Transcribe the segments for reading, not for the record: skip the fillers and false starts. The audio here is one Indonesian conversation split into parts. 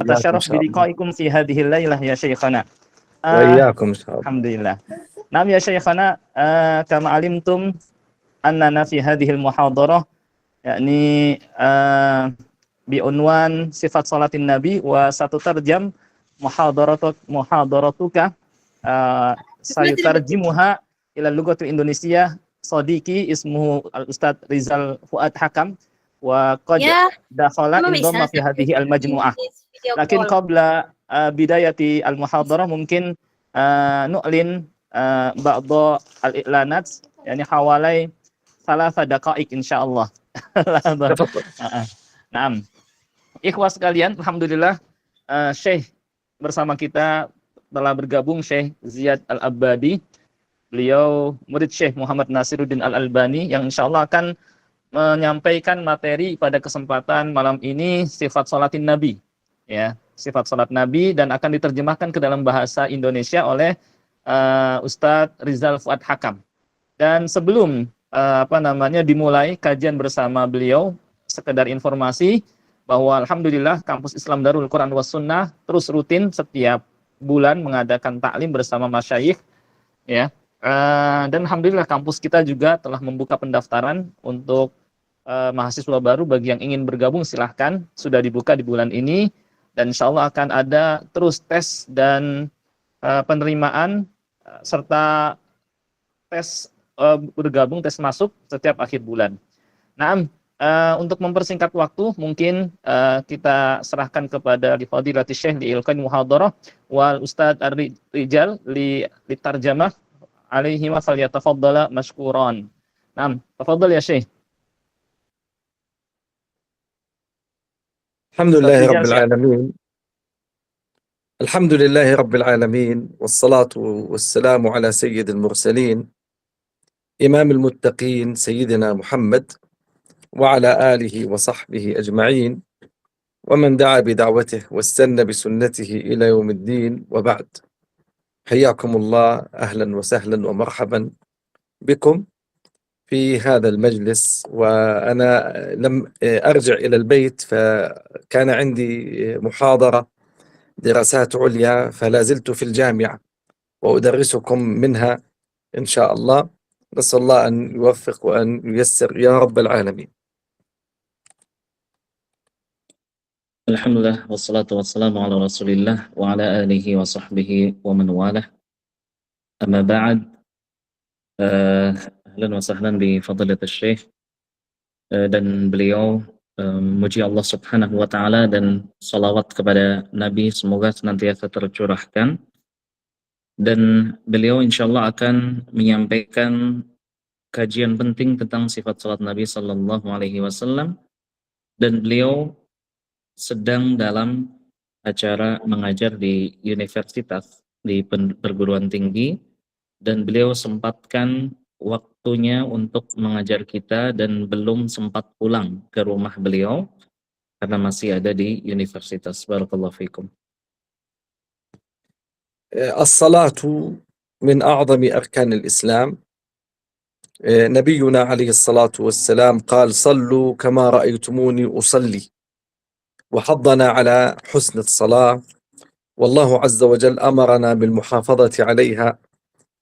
إياكم إن Atasyarraf شاء الله biliqaikum fi hadhihi lailah ya Syekhana. وإياكم إن شاء الله. Alhamdulillah. Naam ya Syekhana, kama alimtum annana fi hadhihi al-muhadarah yakni biunwan sifat salatin nabi wa satu tarjam muhadaratuka sayutarjimuha ila lughatil Indonesia sadiqi ismuhu al-Ustaz Rizal Fuad Hakam wa qad dakhala indhamma fi hadhihi al-majmu'ah. Lakin qabla bidayati al-muhadarah mungkin nu'lin ba'dha al-i'lanat yani hawalai 3 daqa'iq insyaallah. تفضل. Naam. Ikhwas sekalian, alhamdulillah Syekh bersama kita telah bergabung Syekh Ziyad Al-Abbadi. Beliau murid Syekh Muhammad Nasiruddin Al-Albani yang insyaallah akan menyampaikan materi pada kesempatan malam ini sifat salatin Nabi. Ya, sifat salat Nabi dan akan diterjemahkan ke dalam bahasa Indonesia oleh Ustadz Rizal Fuad Hakam. Dan sebelum dimulai kajian bersama beliau, sekedar informasi bahwa alhamdulillah kampus Islam Darul Quran was Sunnah terus rutin setiap bulan mengadakan taklim bersama masyayikh ya. Dan alhamdulillah kampus kita juga telah membuka pendaftaran untuk mahasiswa baru. Bagi yang ingin bergabung silahkan, sudah dibuka di bulan ini dan insyaallah akan ada terus tes dan penerimaan serta tes bergabung, tes masuk setiap akhir bulan. Nah, untuk mempersingkat waktu mungkin kita serahkan kepada Fadilatul Syekh liilqai muhadarah wal Ustadz Ar-Rijal li tarjamah alaihi wa falyatafaddala mashkuran. Naam, tafadhal ya Syekh. الحمد لله رب العالمين. الحمد لله رب العالمين والصلاة والسلام على سيد المرسلين إمام المتقين سيدنا محمد وعلى آله وصحبه أجمعين ومن دعا بدعوته واستنى بسنته إلى يوم الدين وبعد. حياكم الله، أهلا وسهلا ومرحبا بكم في هذا المجلس. وأنا لم أرجع إلى البيت فكان عندي محاضرة دراسات عليا فلا زلت في الجامعة وأدرسكم منها إن شاء الله. نسأل الله أن يوفق وأن ييسر يا رب العالمين. Alhamdulillah wassalatu wassalamu ala Rasulillah wa ala alihi wa sahbihi wa man walah. Amma ba'd. Ahlan wa sahlan bi fadilatul Syekh dan beliau muji Allah Subhanahu wa taala dan salawat kepada Nabi semoga senantiasa tercurahkan. Dan beliau insyaallah akan menyampaikan kajian penting tentang sifat salat Nabi sallallahu alaihi wasallam, dan beliau sedang dalam acara mengajar di universitas, di perguruan tinggi, dan beliau sempatkan waktunya untuk mengajar kita dan belum sempat pulang ke rumah beliau karena masih ada di universitas. Barakallahu fikum. الصلاة من أعظم أركان الإسلام. نبينا عليه الصلاة والسلام قال صلوا كما رأيتموني أصلي، وحضنا على حسن الصلاة، والله عز وجل أمرنا بالمحافظة عليها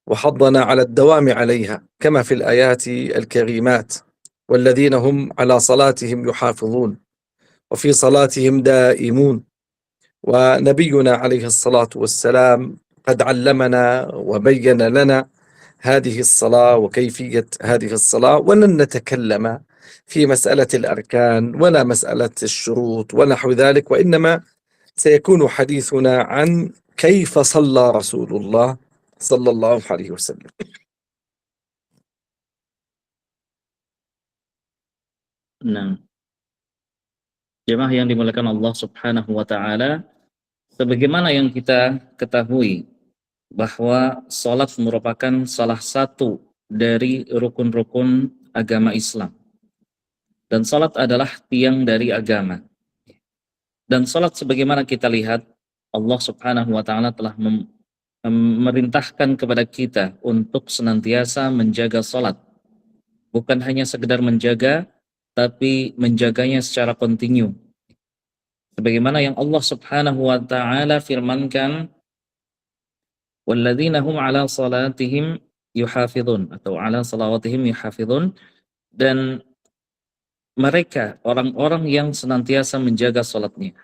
وحضنا على الدوام عليها كما في الآيات الكريمات: والذين هم على صلاتهم يحافظون وفي صلاتهم دائمون. ونبينا عليه الصلاة والسلام قد علمنا وبين لنا هذه الصلاة وكيفية هذه الصلاة، ولن نتكلم في مسألة الأركان ولا مسألة الشروط ونحو ذلك، وإنما سيكون حديثنا عن كيف صلى رسول الله صلى الله عليه وسلم. Nah, jemaah yang dimuliakan Allah Subhanahu wa taala, sebagaimana yang kita ketahui bahwa salat merupakan salah satu dari rukun-rukun agama Islam. Dan salat adalah tiang dari agama. Dan salat sebagaimana kita lihat, Allah Subhanahu wa taala telah memerintahkan kepada kita untuk senantiasa menjaga salat. Bukan hanya sekedar menjaga, tapi menjaganya secara kontinu. sebagaimana yang Allah Subhanahu wa taala firmankan, walladzina hum ala salatihim yuhafizun atau ala salawatihim yuhafizun, dan mereka orang-orang yang senantiasa menjaga salatnya.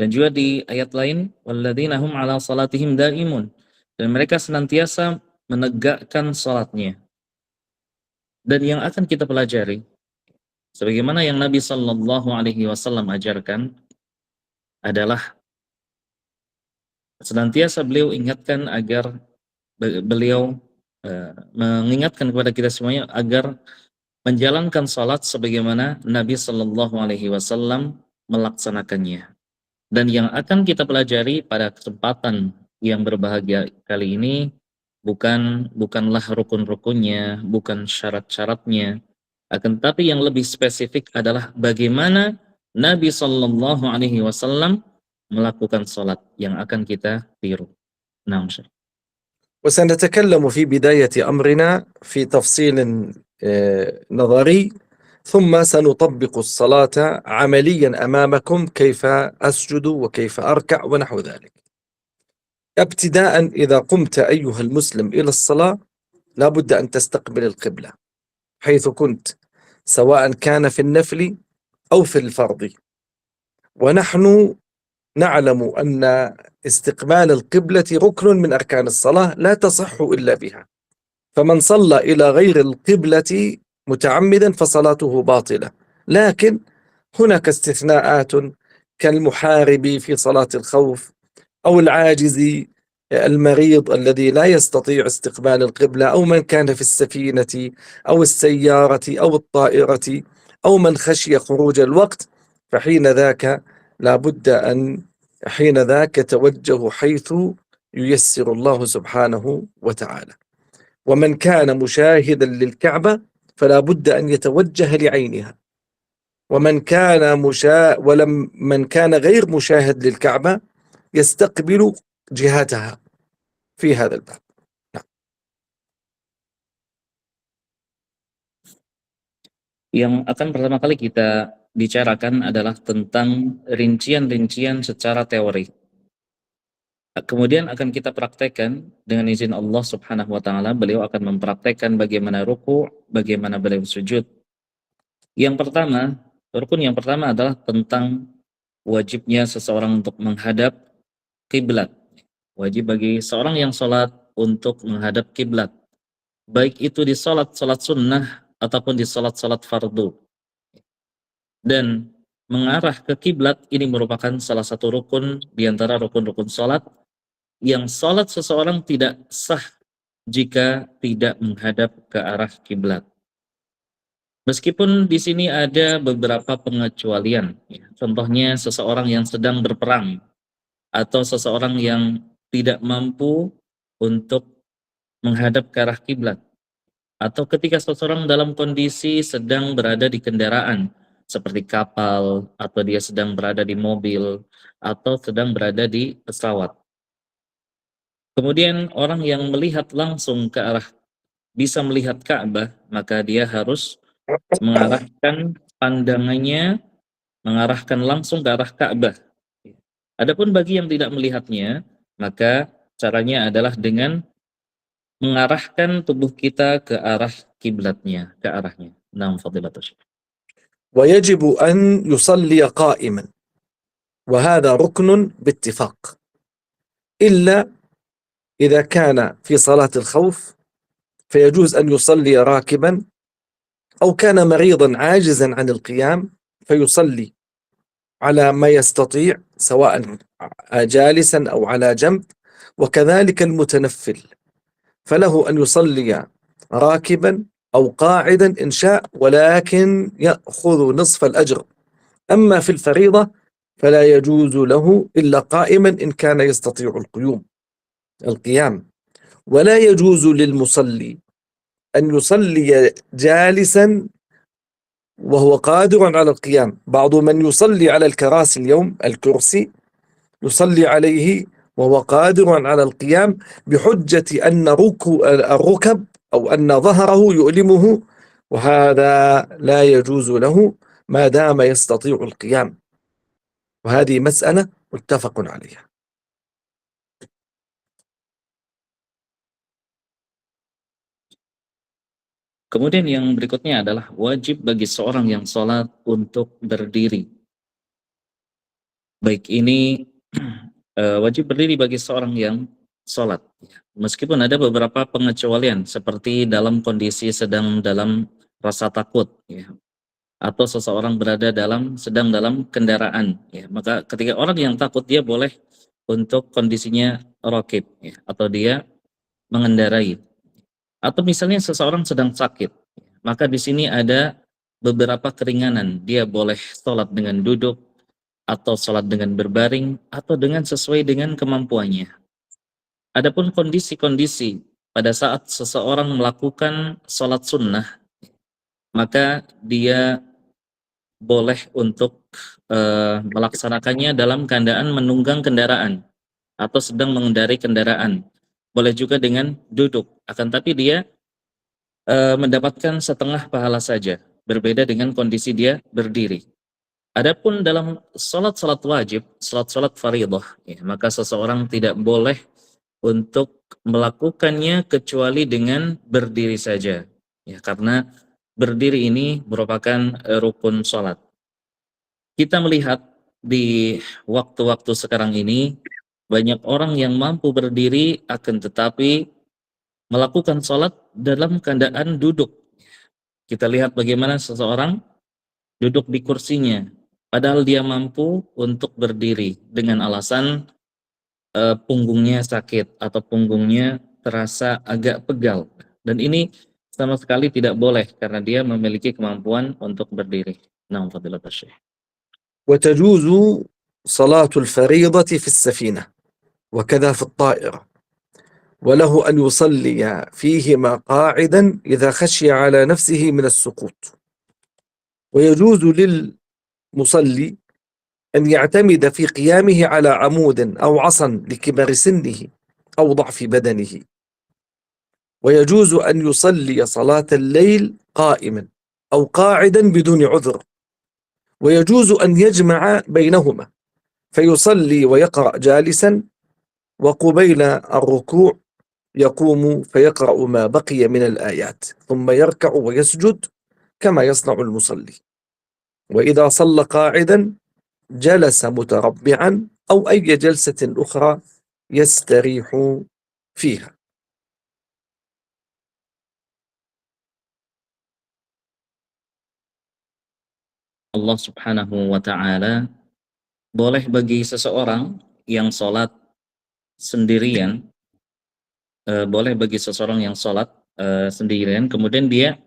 Dan juga di ayat lain, walladzina hum ala salatihim daimun, dan mereka senantiasa menegakkan salatnya. Dan yang akan kita pelajari, sebagaimana yang Nabi Sallallahu Alaihi Wasallam ajarkan, adalah senantiasa beliau ingatkan agar beliau mengingatkan kepada kita semuanya agar menjalankan salat sebagaimana Nabi Sallallahu Alaihi Wasallam melaksanakannya. Dan yang akan kita pelajari pada kesempatan yang berbahagia kali ini bukanlah rukun-rukunnya, bukan syarat-syaratnya, akan tetapi yang lebih spesifik adalah bagaimana Nabi Sallallahu Alaihi Wasallam melakukan salat yang akan kita tiru. Nah, Syekh. وسنتكلم في بداية أمرنا في تفصيل نظري، ثم سنطبق الصلاة عمليا أمامكم كيف أسجد وكيف أركع ونحو ذلك. ابتداء إذا قمت أيها المسلم إلى الصلاة لابد أن تستقبل القبلة حيث كنت، سواء كان في النفل أو في الفرض. ونحن نعلم أن استقبال القبلة ركن من أركان الصلاة لا تصح إلا بها، فمن صلى إلى غير القبلة متعمدا فصلاته باطلة. لكن هناك استثناءات كالمحارب في صلاة الخوف، أو العاجز المريض الذي لا يستطيع استقبال القبلة، أو من كان في السفينة أو السيارة أو الطائرة، أو من خشي خروج الوقت، فحين ذاك لابد أن حين ذاك يتوجه حيث ييسر الله سبحانه وتعالى. ومن كان مشاهدا للكعبة فلا بد أن يتوجه لعينها، ومن كان من كان غير مشاهد للكعبة يستقبل جهتها في هذا الباب. Yang akan pertama kali kita bicarakan adalah tentang rincian-rincian secara teori. Kemudian akan kita praktekkan dengan izin Allah Subhanahu wa taala, beliau akan mempraktekkan bagaimana ruku, bagaimana beliau sujud. Yang pertama, rukun yang pertama adalah tentang wajibnya seseorang untuk menghadap kiblat. Wajib bagi seorang yang sholat untuk menghadap kiblat, baik itu di sholat sunnah ataupun di sholat fardu. Dan mengarah ke kiblat ini merupakan salah satu rukun di antara rukun-rukun sholat, yang sholat seseorang tidak sah jika tidak menghadap ke arah kiblat. Meskipun di sini ada beberapa pengecualian, contohnya seseorang yang sedang berperang atau seseorang yang tidak mampu untuk menghadap ke arah kiblat, atau ketika seseorang dalam kondisi sedang berada di kendaraan seperti kapal, atau dia sedang berada di mobil, atau sedang berada di pesawat. Kemudian orang yang melihat langsung ke arah, bisa melihat Ka'bah, maka dia harus mengarahkan pandangannya, mengarahkan langsung ke arah Ka'bah. Adapun bagi yang tidak melihatnya, maka caranya adalah dengan mengarahkan tubuh kita ke arah kiblatnya, ke arahnya. Naam, fadilatul syekh. ويجب أن يصلي قائما، وهذا ركن باتفاق، إلا إذا كان في صلاة الخوف فيجوز أن يصلي راكبا، أو كان مريضا عاجزا عن القيام فيصلي على ما يستطيع سواء جالسا أو على جنب. وكذلك المتنفل فله أن يصلي راكبا أو قاعدا إن شاء، ولكن يأخذ نصف الأجر. أما في الفريضة فلا يجوز له إلا قائما إن كان يستطيع القيام. ولا يجوز للمصلي أن يصلي جالسا وهو قادر على القيام. بعض من يصلي على الكراسي اليوم، الكرسي يصلي عليه وهو قادر على القيام بحجة أن الركب أو أن ظهره يؤلمه، وهذا لا يجوز له ما دام يستطيع القيام. وهذه مسألة متفق عليها. Kemudian yang berikutnya adalah wajib bagi seorang yang sholat untuk berdiri. Baik ini wajib berdiri bagi seorang yang sholat. Meskipun ada beberapa pengecualian seperti dalam kondisi sedang dalam rasa takut, ya, atau seseorang sedang dalam kendaraan, ya. Maka ketika orang yang takut dia boleh untuk kondisinya raqib, ya, atau dia mengendarai. Atau misalnya seseorang sedang sakit, maka di sini ada beberapa keringanan. Dia boleh sholat dengan duduk, atau sholat dengan berbaring, atau dengan sesuai dengan kemampuannya. Adapun kondisi-kondisi pada saat seseorang melakukan sholat sunnah, maka dia boleh untuk melaksanakannya dalam keadaan menunggang kendaraan atau sedang mengendarai kendaraan. Boleh juga dengan duduk, akan tapi dia mendapatkan setengah pahala saja, berbeda dengan kondisi dia berdiri. Adapun dalam salat-salat wajib, salat-salat fardhah, ya, maka seseorang tidak boleh untuk melakukannya kecuali dengan berdiri saja, ya, karena berdiri ini merupakan rukun salat. Kita melihat di waktu-waktu sekarang ini banyak orang yang mampu berdiri akan tetapi melakukan salat dalam keadaan duduk. Kita lihat bagaimana seseorang duduk di kursinya, padahal dia mampu untuk berdiri dengan alasan punggungnya sakit atau punggungnya terasa agak pegal. Dan ini sama sekali tidak boleh karena dia memiliki kemampuan untuk berdiri. Nah, fadilat Syekh. وتجوز صلاة الفريضة في السفينة وكذا في الطائرة، وله أن يصلي فيهما قاعدا إذا خشي على نفسه من السقوط. ويجوز للمصلي أن يعتمد في قيامه على عمود أو عصا لكبر سنه أو ضعف بدنه. ويجوز أن يصلي صلاة الليل قائما أو قاعدا بدون عذر. ويجوز أن يجمع بينهما فيصلي ويقرأ جالسا، وقبيل الركوع يقوم فيقرأ ما بقي من الآيات ثم يركع ويسجد كما يصنع المصلي. وإذا صلى قاعدا جلس متربعا أو أي جلسة أخرى يستريح فيها. Allah Subhanahu wa Ta'ala boleh bagi seseorang yang sholat sendirian, boleh bagi seseorang yang sholat sendirian, kemudian dia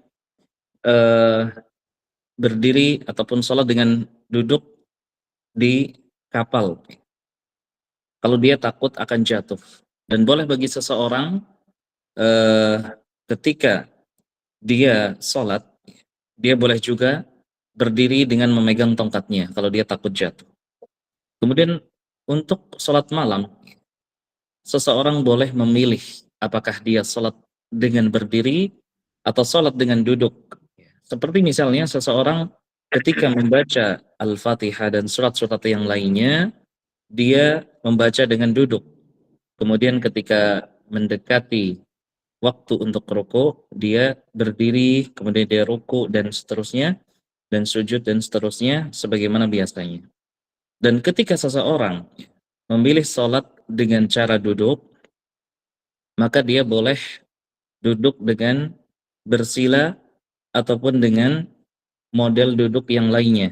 berdiri ataupun sholat dengan duduk di kapal kalau dia takut akan jatuh. Dan boleh bagi seseorang ketika dia sholat, dia boleh juga berdiri dengan memegang tongkatnya kalau dia takut jatuh. Kemudian untuk sholat malam, seseorang boleh memilih apakah dia sholat dengan berdiri atau sholat dengan duduk. Seperti misalnya seseorang ketika membaca Al-Fatihah dan surat-surat yang lainnya, dia membaca dengan duduk. Kemudian ketika mendekati waktu untuk ruku, dia berdiri, kemudian dia ruku dan seterusnya, dan sujud dan seterusnya sebagaimana biasanya. Dan ketika seseorang memilih sholat dengan cara duduk, maka dia boleh duduk dengan bersila ataupun dengan model duduk yang lainnya.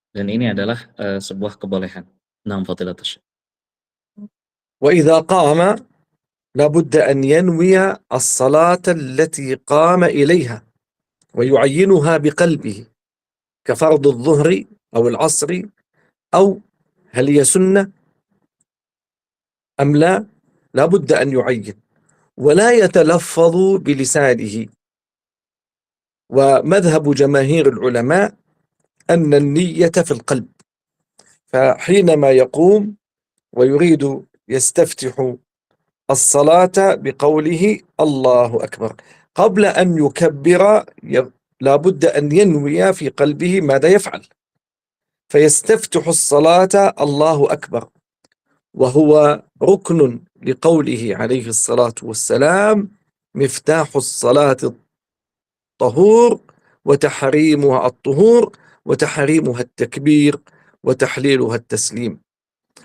Dan ini adalah sebuah kebolehan. Naam fadilatul Syekh. وإذا قام لابد أن ينوي الصلاة التي قام إليها ويعينها بقلبه كفرض الظهر أو العصر، أو هل هي سنة أم لا، لابد أن يعين ولا يتلفظ بلسانه. ومذهب جماهير العلماء أن النية في القلب، فحينما يقوم ويريد يستفتح الصلاة بقوله الله أكبر قبل أن يكبر لابد أن ينوي في قلبه ماذا يفعل. فيستفتح الصلاة الله أكبر، وهو ركن لقوله عليه الصلاة والسلام: مفتاح الصلاة الطهور وتحريمها الطهور وتحريمها التكبير وتحليلها التسليم.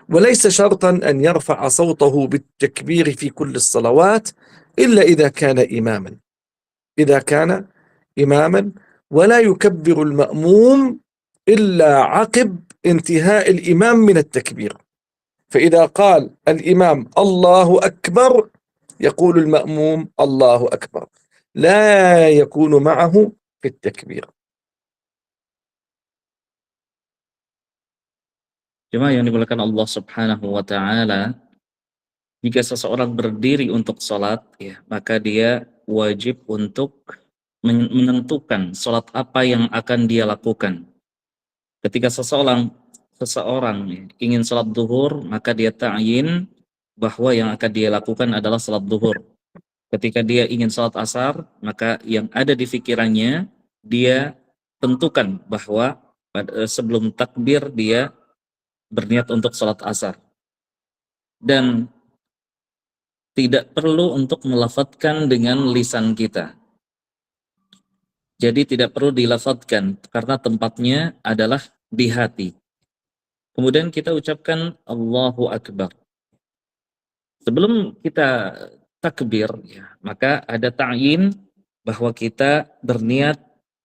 وليس شرطا أن يرفع صوته بالتكبير في كل الصلوات إلا إذا كان إماما، ولا يكبر المأموم إلا عقب انتهاء الإمام من التكبير. فإذا قال الإمام الله أكبر يقول المأموم الله أكبر، لا يكون معه في التكبير. Jemaah yang dimuliakan Allah Subhanahu wa taala, jika seseorang berdiri untuk salat, ya, maka dia wajib untuk menentukan salat apa yang akan dia lakukan. Ketika seseorang ingin salat zuhur, maka dia ta'yin bahwa yang akan dia lakukan adalah salat zuhur. Ketika dia ingin salat asar, maka yang ada di pikirannya dia tentukan bahwa sebelum takbir dia berniat untuk salat asar. Dan tidak perlu untuk melafadzkan dengan lisan kita. Jadi tidak perlu dilafadzkan karena tempatnya adalah di hati. Kemudian kita ucapkan Allahu Akbar. Sebelum kita takbir, ya, maka ada ta'yin bahwa kita berniat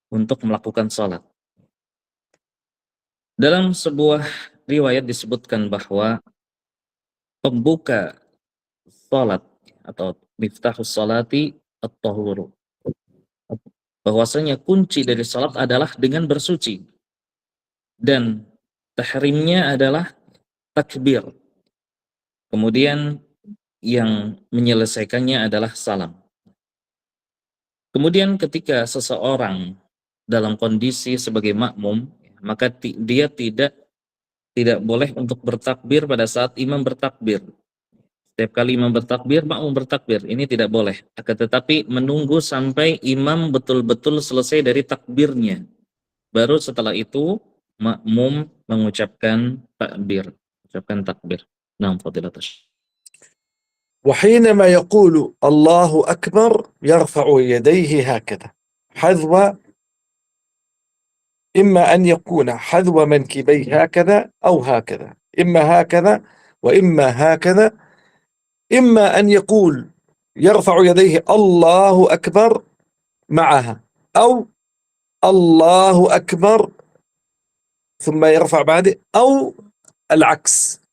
untuk melakukan salat. Dalam sebuah riwayat disebutkan bahwa pembuka salat atau miftahus salati at-tahuru, bahwasanya kunci dari salat adalah dengan bersuci, dan tahrimnya adalah takbir. Kemudian yang menyelesaikannya adalah salam. Kemudian ketika seseorang dalam kondisi sebagai makmum, maka dia tidak boleh untuk bertakbir pada saat imam bertakbir. Setiap kali imam bertakbir, makmum bertakbir. Ini tidak boleh. Akan tetapi menunggu sampai imam betul-betul selesai dari takbirnya. Baru setelah itu makmum mengucapkan takbir. Ucapkan takbir. Naam fadilatul Syekh. وحينما يقول الله أكبر يرفع يديه هكذا حذو، إما أن يكون حذو منكبيه هكذا أو هكذا، إما هكذا وإما هكذا، إما أن يقول يرفع يديه الله أكبر معها، أو الله أكبر ثم يرفع بعده، أو العكس.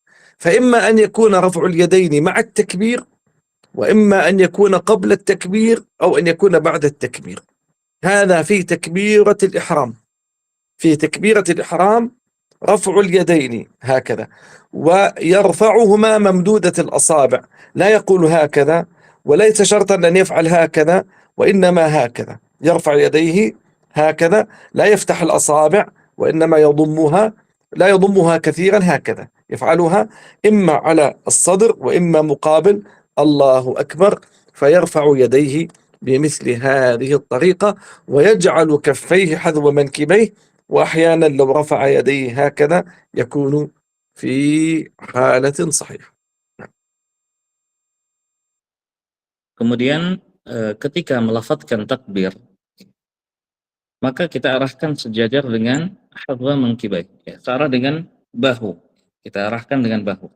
فإما أن يكون رفع اليدين مع التكبير، وإما أن يكون قبل التكبير، أو أن يكون بعد التكبير. هذا في تكبيرة الإحرام. في تكبيرة الإحرام رفع اليدين هكذا، ويرفعهما ممدودة الأصابع، لا يقول هكذا، وليس شرطا أن يفعل هكذا، وإنما هكذا يرفع يديه هكذا، لا يفتح الأصابع، وإنما لا يضمها كثيرا، هكذا يفعلها إما على الصدر وإما مقابل الله أكبر، فيرفع يديه بمثل هذه الطريقة، ويجعل كفيه حذو منكبيه، وأحيانا لو رفع يديه هكذا يكون في حالة صحيحة. Kemudian ketika melafadzkan takbir, maka kita arahkan sejajar dengan hadwa mankibai, ya, searah dengan bahu. Kita arahkan dengan bahu.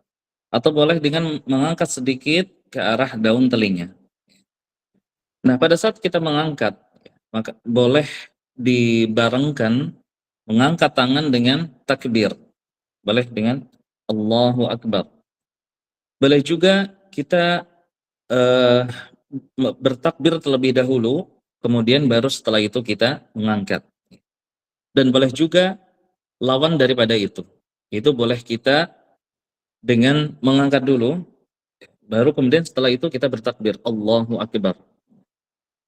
Atau boleh dengan mengangkat sedikit ke arah daun telinga. Nah, pada saat kita mengangkat, maka boleh dibarengkan mengangkat tangan dengan takbir. Boleh dengan Allahu Akbar. Boleh juga kita bertakbir terlebih dahulu, kemudian baru setelah itu kita mengangkat. Dan boleh juga lawan daripada itu. Itu boleh kita dengan mengangkat dulu, baru kemudian setelah itu kita bertakbir Allahu Akbar.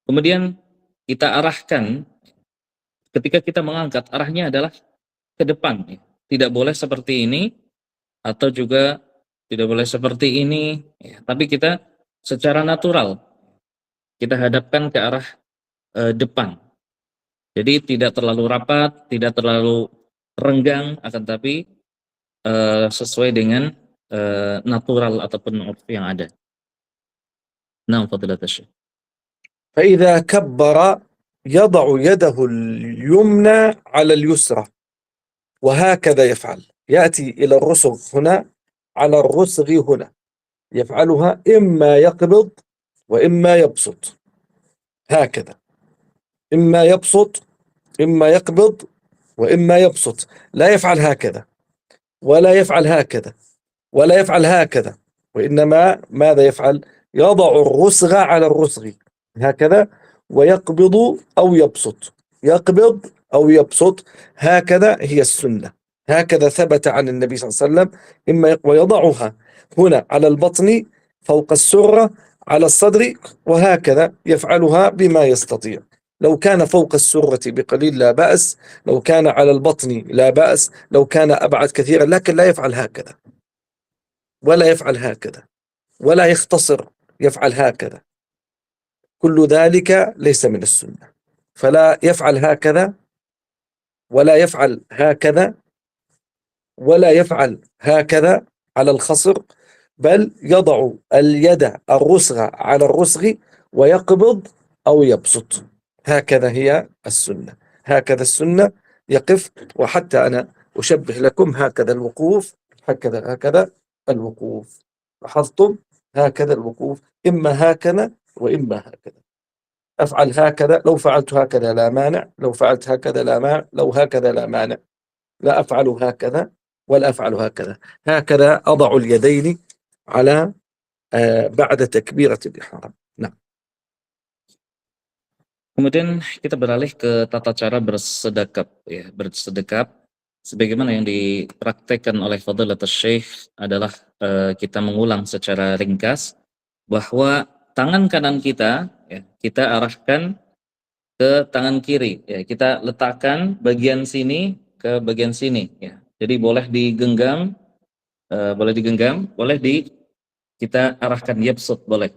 Kemudian kita arahkan, ketika kita mengangkat, arahnya adalah ke depan. Tidak boleh seperti ini, atau juga tidak boleh seperti ini, tapi kita secara natural kita hadapkan ke arah depan. Jadi tidak terlalu rapat, tidak terlalu renggang, akan tapi sesuai dengan natural ataupun urf yang ada. Nah, fadilat Syekh. فإذا كبر يضع يده اليمنى على اليسرى وهكذا يفعل، يأتي إلى الرسغ هنا على الرسغ هنا، يفعلها إما يقبض وإما يبسط، هكذا، إما يبسط إما يقبض وإما يبسط، لا يفعل هكذا ولا يفعل هكذا ولا يفعل هكذا، وإنما ماذا يفعل؟ يضع الرسغ على الرسغ هكذا ويقبض أو يبسط، يقبض أو يبسط، هكذا هي السنة، هكذا ثبت عن النبي صلى الله عليه وسلم. إما ويضعها هنا على البطن فوق السرة على الصدر، وهكذا يفعلها بما يستطيع. لو كان فوق السرة بقليل لا بأس، لو كان على البطن لا بأس، لو كان أبعد كثيرا، لكن لا يفعل هكذا ولا يفعل هكذا ولا يختصر يفعل هكذا، كل ذلك ليس من السنة. فلا يفعل هكذا ولا يفعل هكذا ولا يفعل هكذا على الخصر، بل يضع اليد الرسغ على الرسغ ويقبض أو يبسط، هكذا هي السنة، هكذا السنة يقف. وحتى أنا أشبه لكم هكذا الوقوف، هكذا الوقوف، لاحظتم؟ هكذا الوقوف، إما هكذا وإما هكذا. أفعل هكذا، لو فعلت هكذا لا مانع، لو فعلت هكذا لا مانع، لو هكذا لا مانع، لا أفعل هكذا ولا أفعل هكذا، هكذا أضع اليدين على بعد تكبيرة الإحرام. نعم. Kemudian kita beralih ke tata cara bersedekap, ya, bersedekap sebagaimana yang dipraktekkan oleh Fadilatul Syekh adalah kita mengulang secara ringkas bahwa tangan kanan kita, ya, kita arahkan ke tangan kiri, ya, kita letakkan bagian sini ke bagian sini, ya. Jadi boleh digenggam, boleh kita arahkan yabsut, boleh.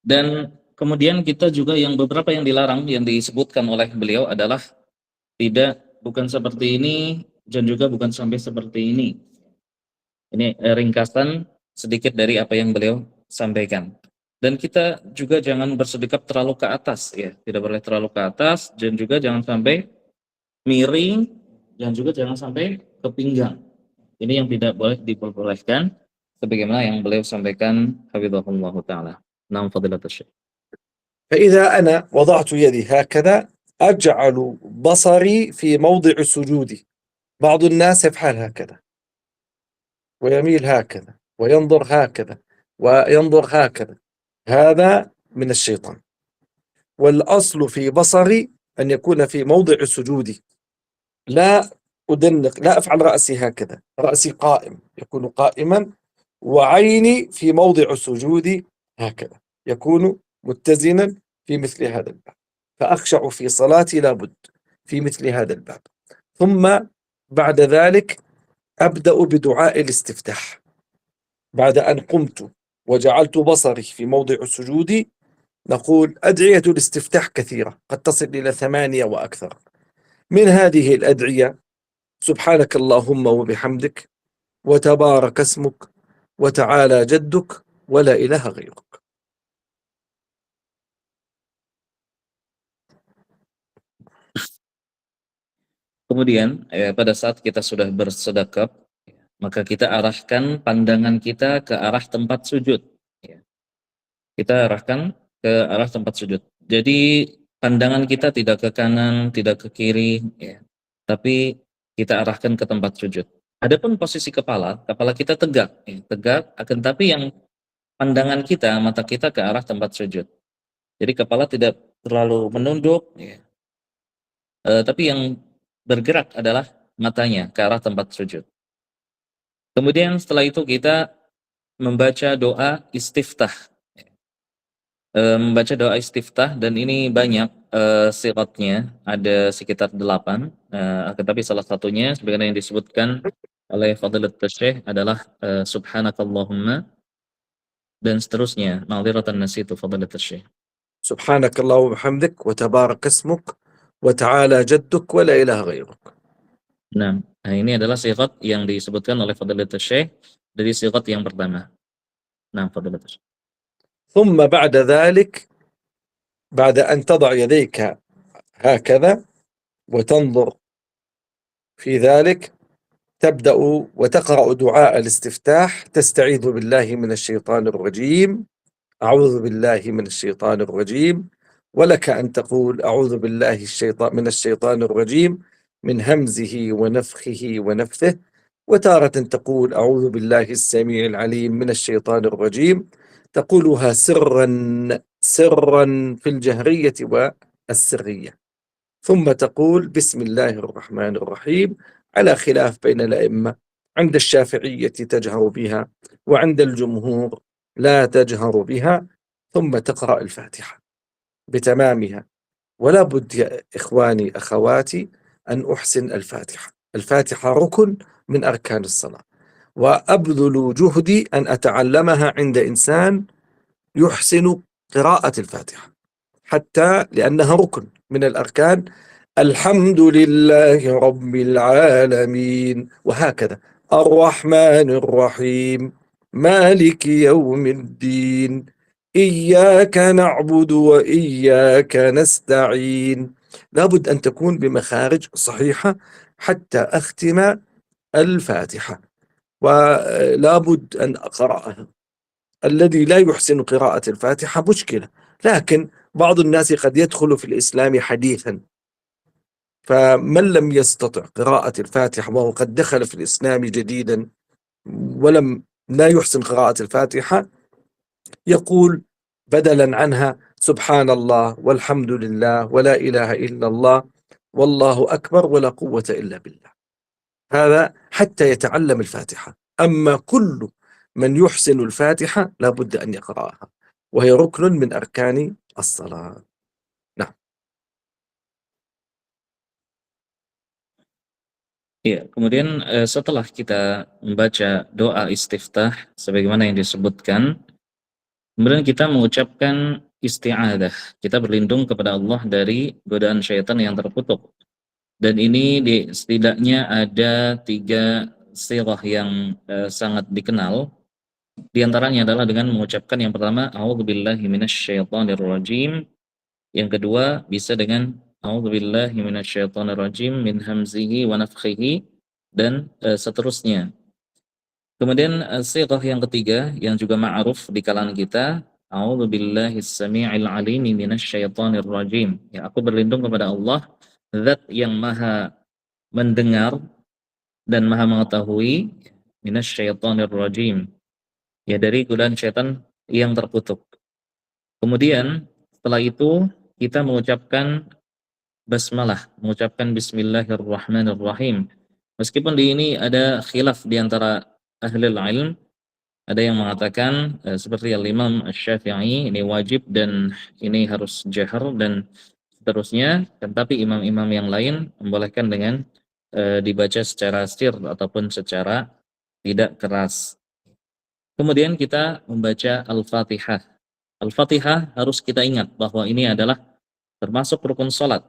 Dan kemudian kita juga yang beberapa yang dilarang yang disebutkan oleh beliau adalah bukan seperti ini dan juga bukan sampai seperti ini. Ini ringkasan sedikit dari apa yang beliau sampaikan. Dan kita juga jangan bersedekap terlalu ke atas, ya, tidak boleh terlalu ke atas, dan juga jangan sampai miring, dan juga jangan sampai ke pinggang. Ini yang tidak boleh diperbolehkan, sebagaimana yang beliau sampaikan, hafizahullah ta'ala. Naam fadilatul syekh. فإذا أنا وضعت يدي هكذا أجعل بصري في موضع سجودي. بعض الناس يفعل هكذا ويميل هكذا وينظر هكذا وينظر هكذا، هذا من الشيطان. والأصل في بصري أن يكون في موضع سجودي، لا أدنق، لا أفعل رأسي هكذا، رأسي قائم، يكون قائما، وعيني في موضع سجودي هكذا، يكون متزنا في مثل هذا الباب، فأخشع في صلاتي لابد في مثل هذا الباب. ثم بعد ذلك أبدأ بدعاء الاستفتاح. بعد أن قمت وجعلت بصري في موضع سجودي نقول أدعية الاستفتاح كثيرة، قد تصل إلى 8 وأكثر. من هذه الأدعية: سبحانك اللهم وبحمدك وتبارك اسمك وتعالى جدك ولا إله غيرك. Kemudian pada saat kita sudah bersedekap, maka kita arahkan pandangan kita ke arah tempat sujud, ya. Kita arahkan ke arah tempat sujud. Jadi pandangan kita tidak ke kanan, tidak ke kiri, ya, tapi kita arahkan ke tempat sujud. Adapun posisi kepala kita tegak, ya, tegak, akan tapi yang pandangan kita, mata kita ke arah tempat sujud. Jadi kepala tidak terlalu menunduk, ya. Tapi yang bergerak adalah matanya ke arah tempat sujud. Kemudian setelah itu kita membaca doa istiftah. Dan ini banyak siratnya, ada sekitar 8. Tetapi salah satunya sebagaimana yang disebutkan oleh Fadilatul Syekh adalah subhanakallahumma dan seterusnya. Ma'dziratan nasitu Fadilatul Syekh. Subhanakallahumma wa bihamdik wa tabarak ismuk wa ta'ala jadduk wa la ilaha ghairuk. Nah, ini adalah sigat yang disebutkan oleh Fadilatul Syekh dari sigat yang pertama. Nah, Fadilatul Syekh. ثم بعد ذلك بعد أن تضع يديك هكذا وتنظر في ذلك تبدأ وتقرأ دعاء الاستفتاح، تستعيذ بالله من الشيطان الرجيم، أعوذ بالله من الشيطان الرجيم، ولك أن تقول أعوذ بالله من الشيطان الرجيم من همزه ونفخه ونفثه، وتارة تقول أعوذ بالله السميع العليم من الشيطان الرجيم، تقولها سرا في الجهرية والسرية، ثم تقول بسم الله الرحمن الرحيم، على خلاف بين الأئمة، عند الشافعية تجهر بها وعند الجمهور لا تجهر بها، ثم تقرأ الفاتحة بتمامها. ولا بد يا إخواني أخواتي أن أحسن الفاتحة. الفاتحة ركن من أركان الصلاة، وأبذل جهدي أن أتعلمها عند إنسان يحسن قراءة الفاتحة، حتى لأنها ركن من الأركان. الحمد لله رب العالمين، وهكذا الرحمن الرحيم مالك يوم الدين إياك نعبد وإياك نستعين. لابد أن تكون بمخارج صحيحة حتى أختم الفاتحة، ولابد أن أقرأها. الذي لا يحسن قراءة الفاتحة مشكلة، لكن بعض الناس قد يدخل في الإسلام حديثا، فمن لم يستطع قراءة الفاتحة وهو قد دخل في الإسلام جديدا لا يحسن قراءة الفاتحة، يقول بدلا عنها سبحان الله والحمد لله ولا إله إلا الله والله أكبر ولا قوة إلا بالله. هذا حتى يتعلم الفاتحة. أما كل من يحسن الفاتحة لا بد أن يقرأها، وهي ركن من أركان الصلاة. نعم. Ya, kemudian setelah kita membaca doa istiftah sebagaimana yang disebutkan, kemudian kita mengucapkan isti'adah. Kita berlindung kepada Allah dari godaan syaitan yang terkutuk. Dan ini setidaknya ada 3 sirah yang sangat dikenal. Di antaranya adalah dengan mengucapkan yang pertama a'udzubillahi minasyaitonirrajim. Yang kedua bisa dengan a'udzubillahi minasyaitonirrajim min hamzihi wa nafthihi dan seterusnya. Kemudian sirah yang ketiga yang juga ma'ruf di kalangan kita, a'udzubillahis samii'il 'alimi minasyaitonirrajim. Ya, aku berlindung kepada Allah, zat yang maha mendengar dan maha mengetahui, minasyaitonirrajim, ya dari godaan syaitan yang terkutuk. Kemudian setelah itu kita mengucapkan basmalah, mengucapkan bismillahirrahmanirrahim. Meskipun di ini ada khilaf di antara ahli ilm, ada yang mengatakan seperti Al-Imam Asy-Syafi'i ini wajib dan ini harus jahar dan seterusnya, tetapi imam-imam yang lain membolehkan dengan dibaca secara sir ataupun secara tidak keras. Kemudian kita membaca Al-Fatihah. Al-Fatihah harus kita ingat bahwa ini adalah termasuk rukun salat.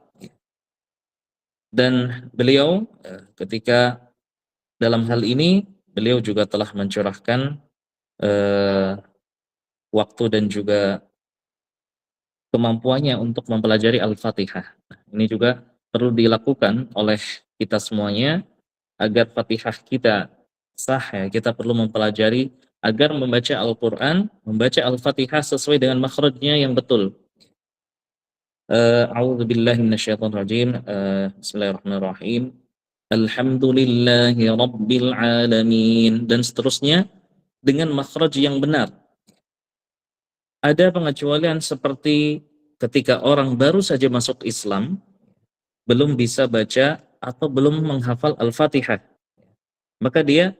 Dan beliau ketika dalam hal ini beliau juga telah mencurahkan waktu dan juga kemampuannya untuk mempelajari Al-Fatihah. Ini juga perlu dilakukan oleh kita semuanya agar Fatihah kita sah ya. Kita perlu mempelajari agar membaca Al-Quran, membaca Al-Fatihah sesuai dengan makhrajnya yang betul. A'udzubillahi minasyaitonirrajim. Bismillahirrahmanirrahim. Alhamdulillahi rabbil alamin dan seterusnya dengan makhraj yang benar. Ada pengecualian seperti ketika orang baru saja masuk Islam, belum bisa baca atau belum menghafal Al-Fatihah, maka dia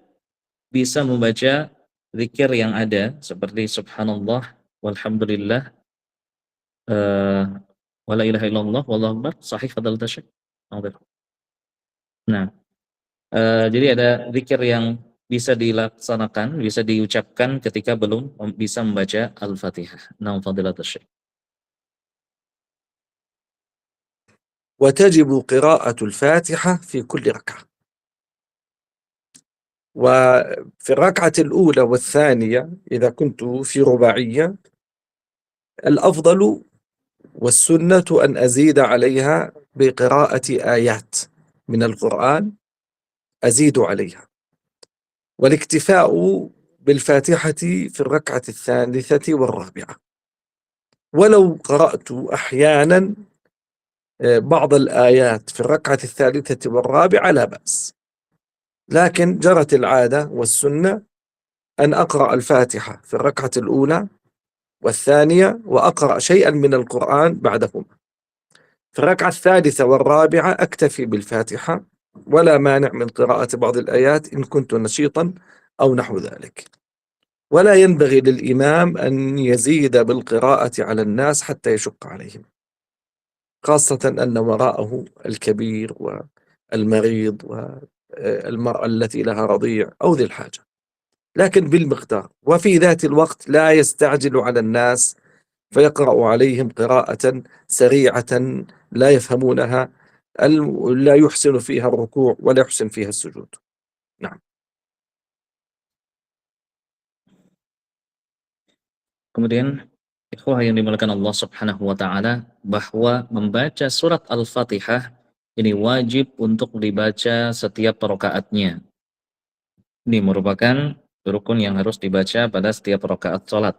bisa membaca zikir yang ada seperti subhanallah walhamdulillah wala ilaha illallah wallahu akbar. Sahih fadal tasyik. Nah, jadi ada zikir yang bisa dilaksanakan, bisa diucapkan ketika belum bisa membaca Al-Fatihah. Nah, fadilat tasyik. وتجب قراءة الفاتحة في كل ركعة. وفي الركعة الأولى والثانية إذا كنت في رباعية الأفضل والسنة أن أزيد عليها بقراءة آيات من القرآن، أزيد عليها، والاكتفاء بالفاتحة في الركعة الثالثة والرابعة، ولو قرأت أحيانا بعض الآيات في الركعة الثالثة والرابعة لا بأس، لكن جرت العادة والسنة أن أقرأ الفاتحة في الركعة الأولى والثانية وأقرأ شيئا من القرآن بعدهما. في الركعة الثالثة والرابعة أكتفي بالفاتحة ولا مانع من قراءة بعض الآيات إن كنت نشيطا أو نحو ذلك. ولا ينبغي للإمام أن يزيد بالقراءة على الناس حتى يشق عليهم، خاصة أن وراءه الكبير والمريض والمرأة التي لها رضيع أو ذي الحاجة، لكن بالمقدار، وفي ذات الوقت لا يستعجل على الناس فيقرأ عليهم قراءة سريعة لا يفهمونها، لا يحسن فيها الركوع ولا يحسن فيها السجود. نعم. Kemudian, ikhwah yang dimuliakan Allah Subhanahu wa taala, bahwa membaca surat Al-Fatihah ini wajib untuk dibaca setiap rakaatnya. Ini merupakan rukun yang harus dibaca pada setiap rakaat salat.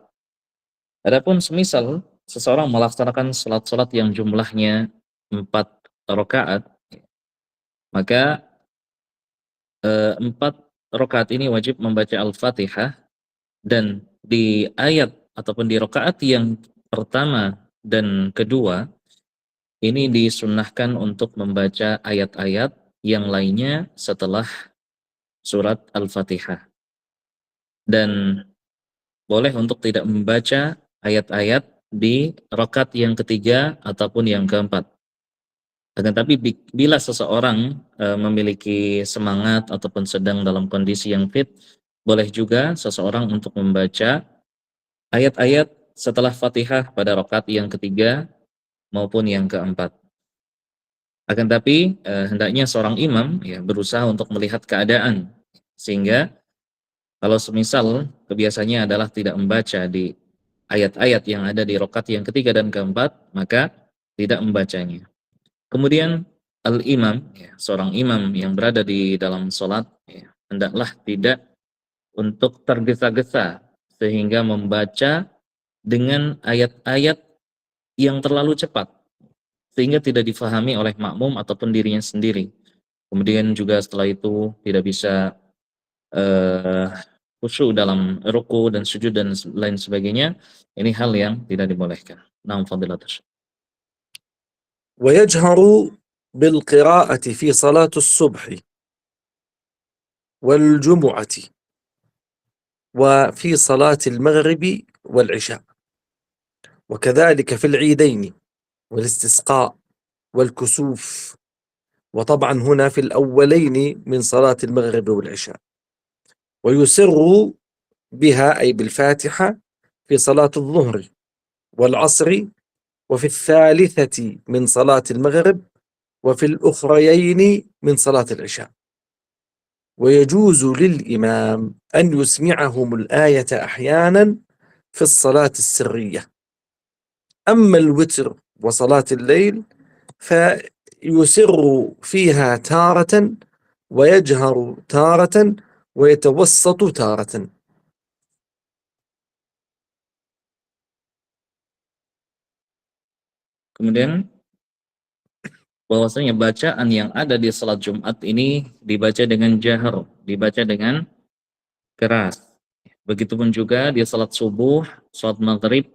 Adapun semisal seseorang melaksanakan salat-salat yang jumlahnya 4 rakaat, maka 4 rakaat ini wajib membaca Al-Fatihah, dan di ayat ataupun di rakaat yang pertama dan kedua ini disunnahkan untuk membaca ayat-ayat yang lainnya setelah surat Al-Fatihah, dan boleh untuk tidak membaca ayat-ayat di rakaat yang ketiga ataupun yang keempat. Akan tapi bila seseorang memiliki semangat ataupun sedang dalam kondisi yang fit, boleh juga seseorang untuk membaca ayat-ayat setelah Fatihah pada rakaat yang ketiga maupun yang keempat. Akan tapi hendaknya seorang imam ya berusaha untuk melihat keadaan, sehingga kalau semisal kebiasaannya adalah tidak membaca di ayat-ayat yang ada di rakaat yang ketiga dan keempat, maka tidak membacanya. Kemudian al-imam, ya, seorang imam yang berada di dalam sholat, ya, hendaklah tidak untuk tergesa-gesa sehingga membaca dengan ayat-ayat yang terlalu cepat sehingga tidak difahami oleh makmum ataupun dirinya sendiri. Kemudian juga setelah itu tidak bisa khusyuk dalam ruku dan sujud dan lain sebagainya. Ini hal yang tidak dibolehkan. Naam fadilatul Syekh. ويجهر بالقراءة في صلاة الصبح والجمعة وفي صلاة المغرب والعشاء، وكذلك في العيدين والاستسقاء والكسوف، وطبعا هنا في الأولين من صلاة المغرب والعشاء، ويسر بها أي بالفاتحة في صلاة الظهر والعصر وفي الثالثة من صلاة المغرب وفي الأخريين من صلاة العشاء. ويجوز للإمام أن يسمعهم الآية أحيانا في الصلاة السرية. أما الوتر وصلاة الليل فيسر فيها تارة ويجهر تارة ويتوسط تارة. Kemudian bahwasanya bacaan yang ada di salat Jumat ini dibaca dengan jahar, dibaca dengan keras. Begitupun juga di salat subuh, salat maghrib,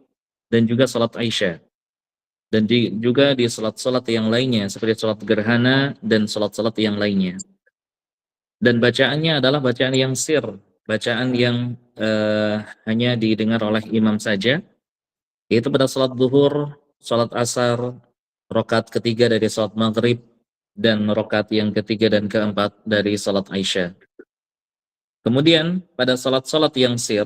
dan juga salat Aisyah. Dan juga di salat-salat yang lainnya seperti salat gerhana dan salat-salat yang lainnya. Dan bacaannya adalah bacaan yang sir, bacaan yang hanya didengar oleh imam saja, yaitu pada salat zuhur, salat asar, rakaat ketiga dari salat maghrib, dan rakaat yang ketiga dan keempat dari salat Aisyah. Kemudian pada salat-salat yang sir,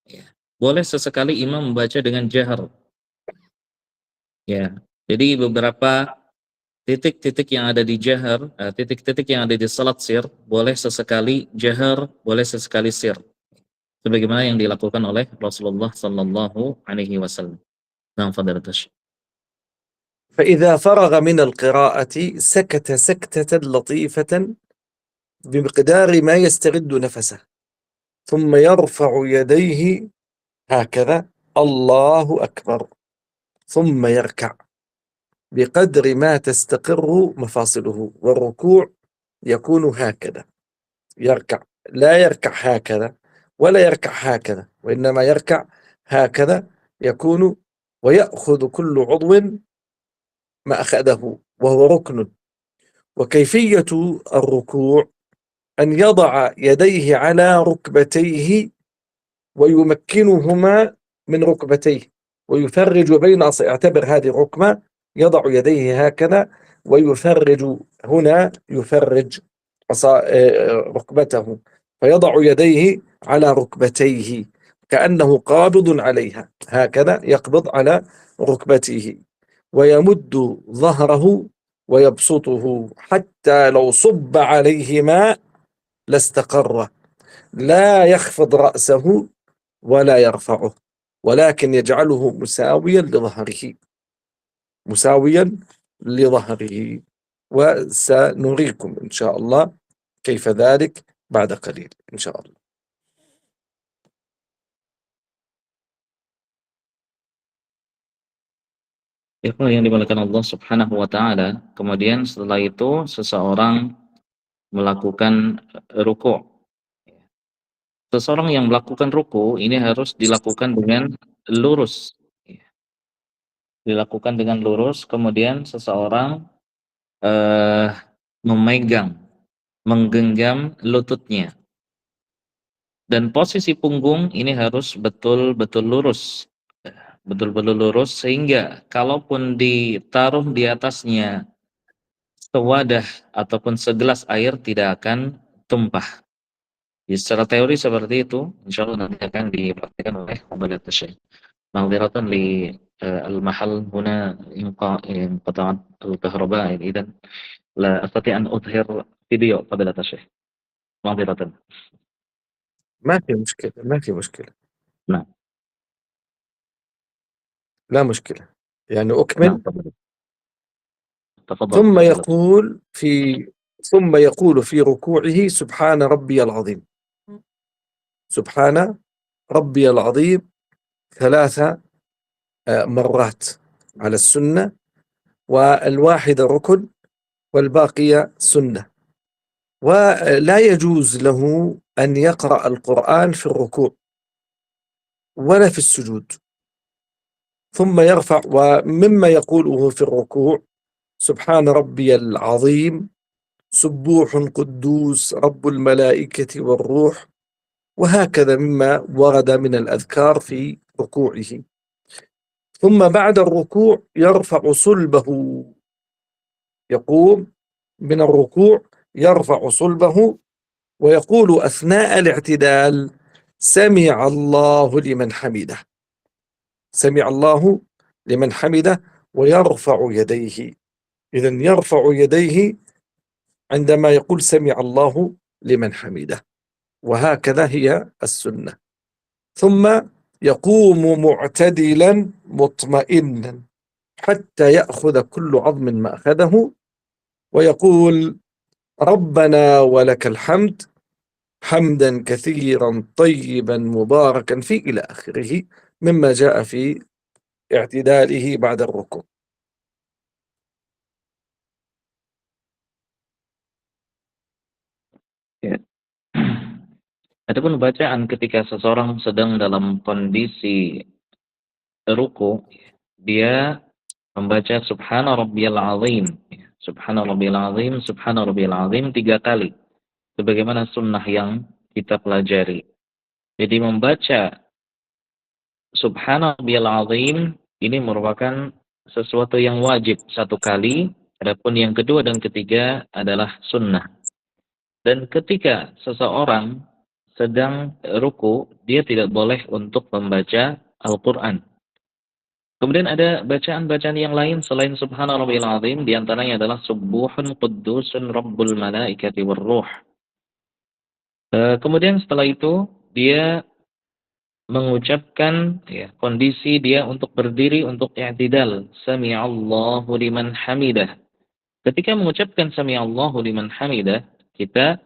ya, boleh sesekali imam membaca dengan jahar. Ya, jadi beberapa titik-titik yang ada di jahar, titik-titik yang ada di salat sir, boleh sesekali jahar, boleh sesekali sir. Sebagaimana yang dilakukan oleh Rasulullah sallallahu alaihi wasallam. Nah, fadhalatul Syekh. فإذا فرغ من القراءة سكت سكتة لطيفة بمقدار ما يسترد نفسه، ثم يرفع يديه هكذا الله أكبر، ثم يركع بقدر ما تستقر مفاصله، والركوع يكون هكذا، يركع، لا يركع هكذا ولا يركع هكذا، وإنما يركع هكذا يكون، ويأخذ كل عضو ما أخذه وهو ركن. وكيفية الركوع أن يضع يديه على ركبتيه ويمكنهما من ركبتيه ويفرج بين اعتبر هذه الركبة، يضع يديه هكذا ويفرج هنا، يفرج ركبته، فيضع يديه على ركبتيه كأنه قابض عليها، هكذا يقبض على ركبته ويمد ظهره ويبسطه حتى لو صب عليه ماء لاستقر، لا يخفض رأسه ولا يرفعه، ولكن يجعله مساويا لظهره، مساويا لظهره. وسنريكم إن شاء الله كيف ذلك بعد قليل إن شاء الله. Ikhwan yang dimuliakan Allah Subhanahu wa taala, kemudian setelah itu seseorang melakukan ruku'. Seseorang yang melakukan ruku' ini harus dilakukan dengan lurus. Dilakukan dengan lurus, kemudian seseorang memegang, menggenggam lututnya. Dan posisi punggung ini harus betul-betul lurus. Betul-betul lurus sehingga kalaupun ditaruh di atasnya sewadah ataupun segelas air tidak akan tumpah. Ya, secara teori seperti itu, insya Allah nanti akan dipraktikkan oleh Fadilatul Syekh. Ma'dziratan li al-mahal huna inqata'at al-kahraba, idzan la astati an udhhir video Fadilatul Syekh. Ma'dziratan. ما في مشكلة، ما في مشكلة. نعم. لا مشكلة، يعني نعم أكمل. تفضل. ثم يقول في ركوعه سبحان ربي العظيم، سبحان ربي العظيم 3 مرات على السنة، والواحدة ركن والباقية سنة. ولا يجوز له أن يقرأ القرآن في الركوع ولا في السجود. ثم يرفع، ومما يقوله في الركوع سبحان ربي العظيم سبوح قدوس رب الملائكة والروح، وهكذا مما ورد من الأذكار في ركوعه. ثم بعد الركوع يرفع صلبه، يقوم من الركوع يرفع صلبه ويقول أثناء الاعتدال سمع الله لمن حمده، سمع الله لمن حمده، ويرفع يديه. إذن يرفع يديه عندما يقول سمع الله لمن حمده، وهكذا هي السنة. ثم يقوم معتدلا مطمئنا حتى يأخذ كل عظم ما أخذه ويقول ربنا ولك الحمد حمدا كثيرا طيبا مباركا فيه إلى آخره، مما جاء في اعتداله بعد الركوع. Ya. Adapun bacaan ketika seseorang sedang dalam kondisi ruku, dia membaca Subhana Rabbiyal Azim, Subhana Rabbiyal Azim, Subhana Rabbiyal Azim 3 kali, sebagaimana sunnah yang kita pelajari. Jadi membaca Subhana Rabbiyal Azim ini merupakan sesuatu yang wajib 1 kali, adapun yang kedua dan ketiga adalah sunnah. Dan ketika seseorang sedang ruku, dia tidak boleh untuk membaca Al-Quran. Kemudian ada bacaan-bacaan yang lain selain Subhana Rabbiyal Azim, di antaranya adalah Subuhun Quddusun Rabbul Malaikati Warruh. Kemudian setelah itu dia mengucapkan ya, kondisi dia untuk berdiri untuk i'tidal. Sami'allahu liman hamidah. Ketika mengucapkan Sami'allahu liman hamidah, kita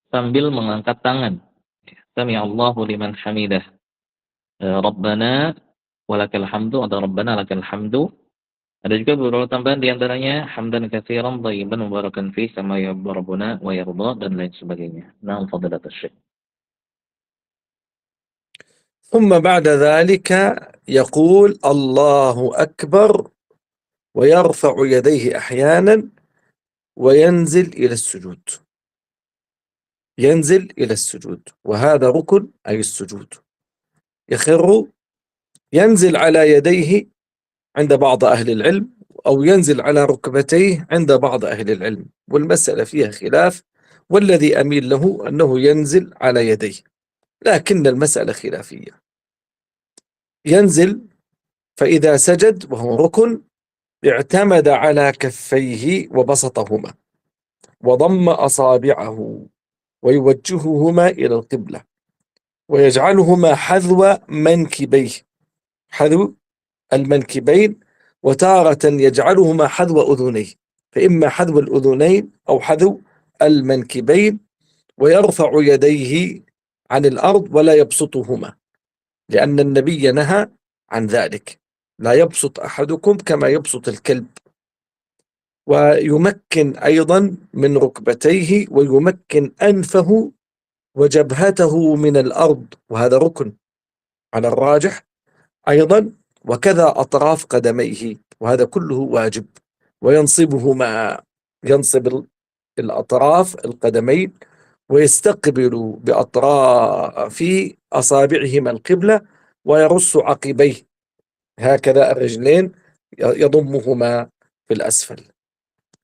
sambil mengangkat tangan. Sami'allahu liman hamidah. Rabbana walakal hamdu atau Rabbana lakal hamdu. Ada juga beberapa tambahan di antaranya hamdan katsiran thayyiban mubarakan fi kama yuhibbu rabbuna wa yarda dan lain sebagainya. Na'am fadilatul syekh. ثم بعد ذلك يقول الله أكبر ويرفع يديه أحيانا وينزل إلى السجود. ينزل إلى السجود، وهذا ركن أي السجود. يخر، ينزل على يديه عند بعض أهل العلم، أو ينزل على ركبتيه عند بعض أهل العلم، والمسألة فيها خلاف، والذي أميل له أنه ينزل على يديه، لكن المسألة خلافية. ينزل، فإذا سجد وهو ركن اعتمد على كفيه وبسطهما وضم أصابعه ويوجههما إلى القبلة ويجعلهما حذو منكبيه، حذو المنكبين، وتارة يجعلهما حذو أذنيه، فإما حذو الأذنين أو حذو المنكبين، ويرفع يديه عن الأرض ولا يبسطهما، لأن النبي نهى عن ذلك، لا يبسط أحدكم كما يبسط الكلب. ويمكن أيضا من ركبتيه ويمكن أنفه وجبهته من الأرض، وهذا ركن على الراجح أيضا، وكذا أطراف قدميه، وهذا كله واجب. وينصبهما، ينصب الأطراف القدمين ويستقبل بأطراف أصابعهما القبلة ويرص عقبيه هكذا الرجلين، يضمهما في الأسفل،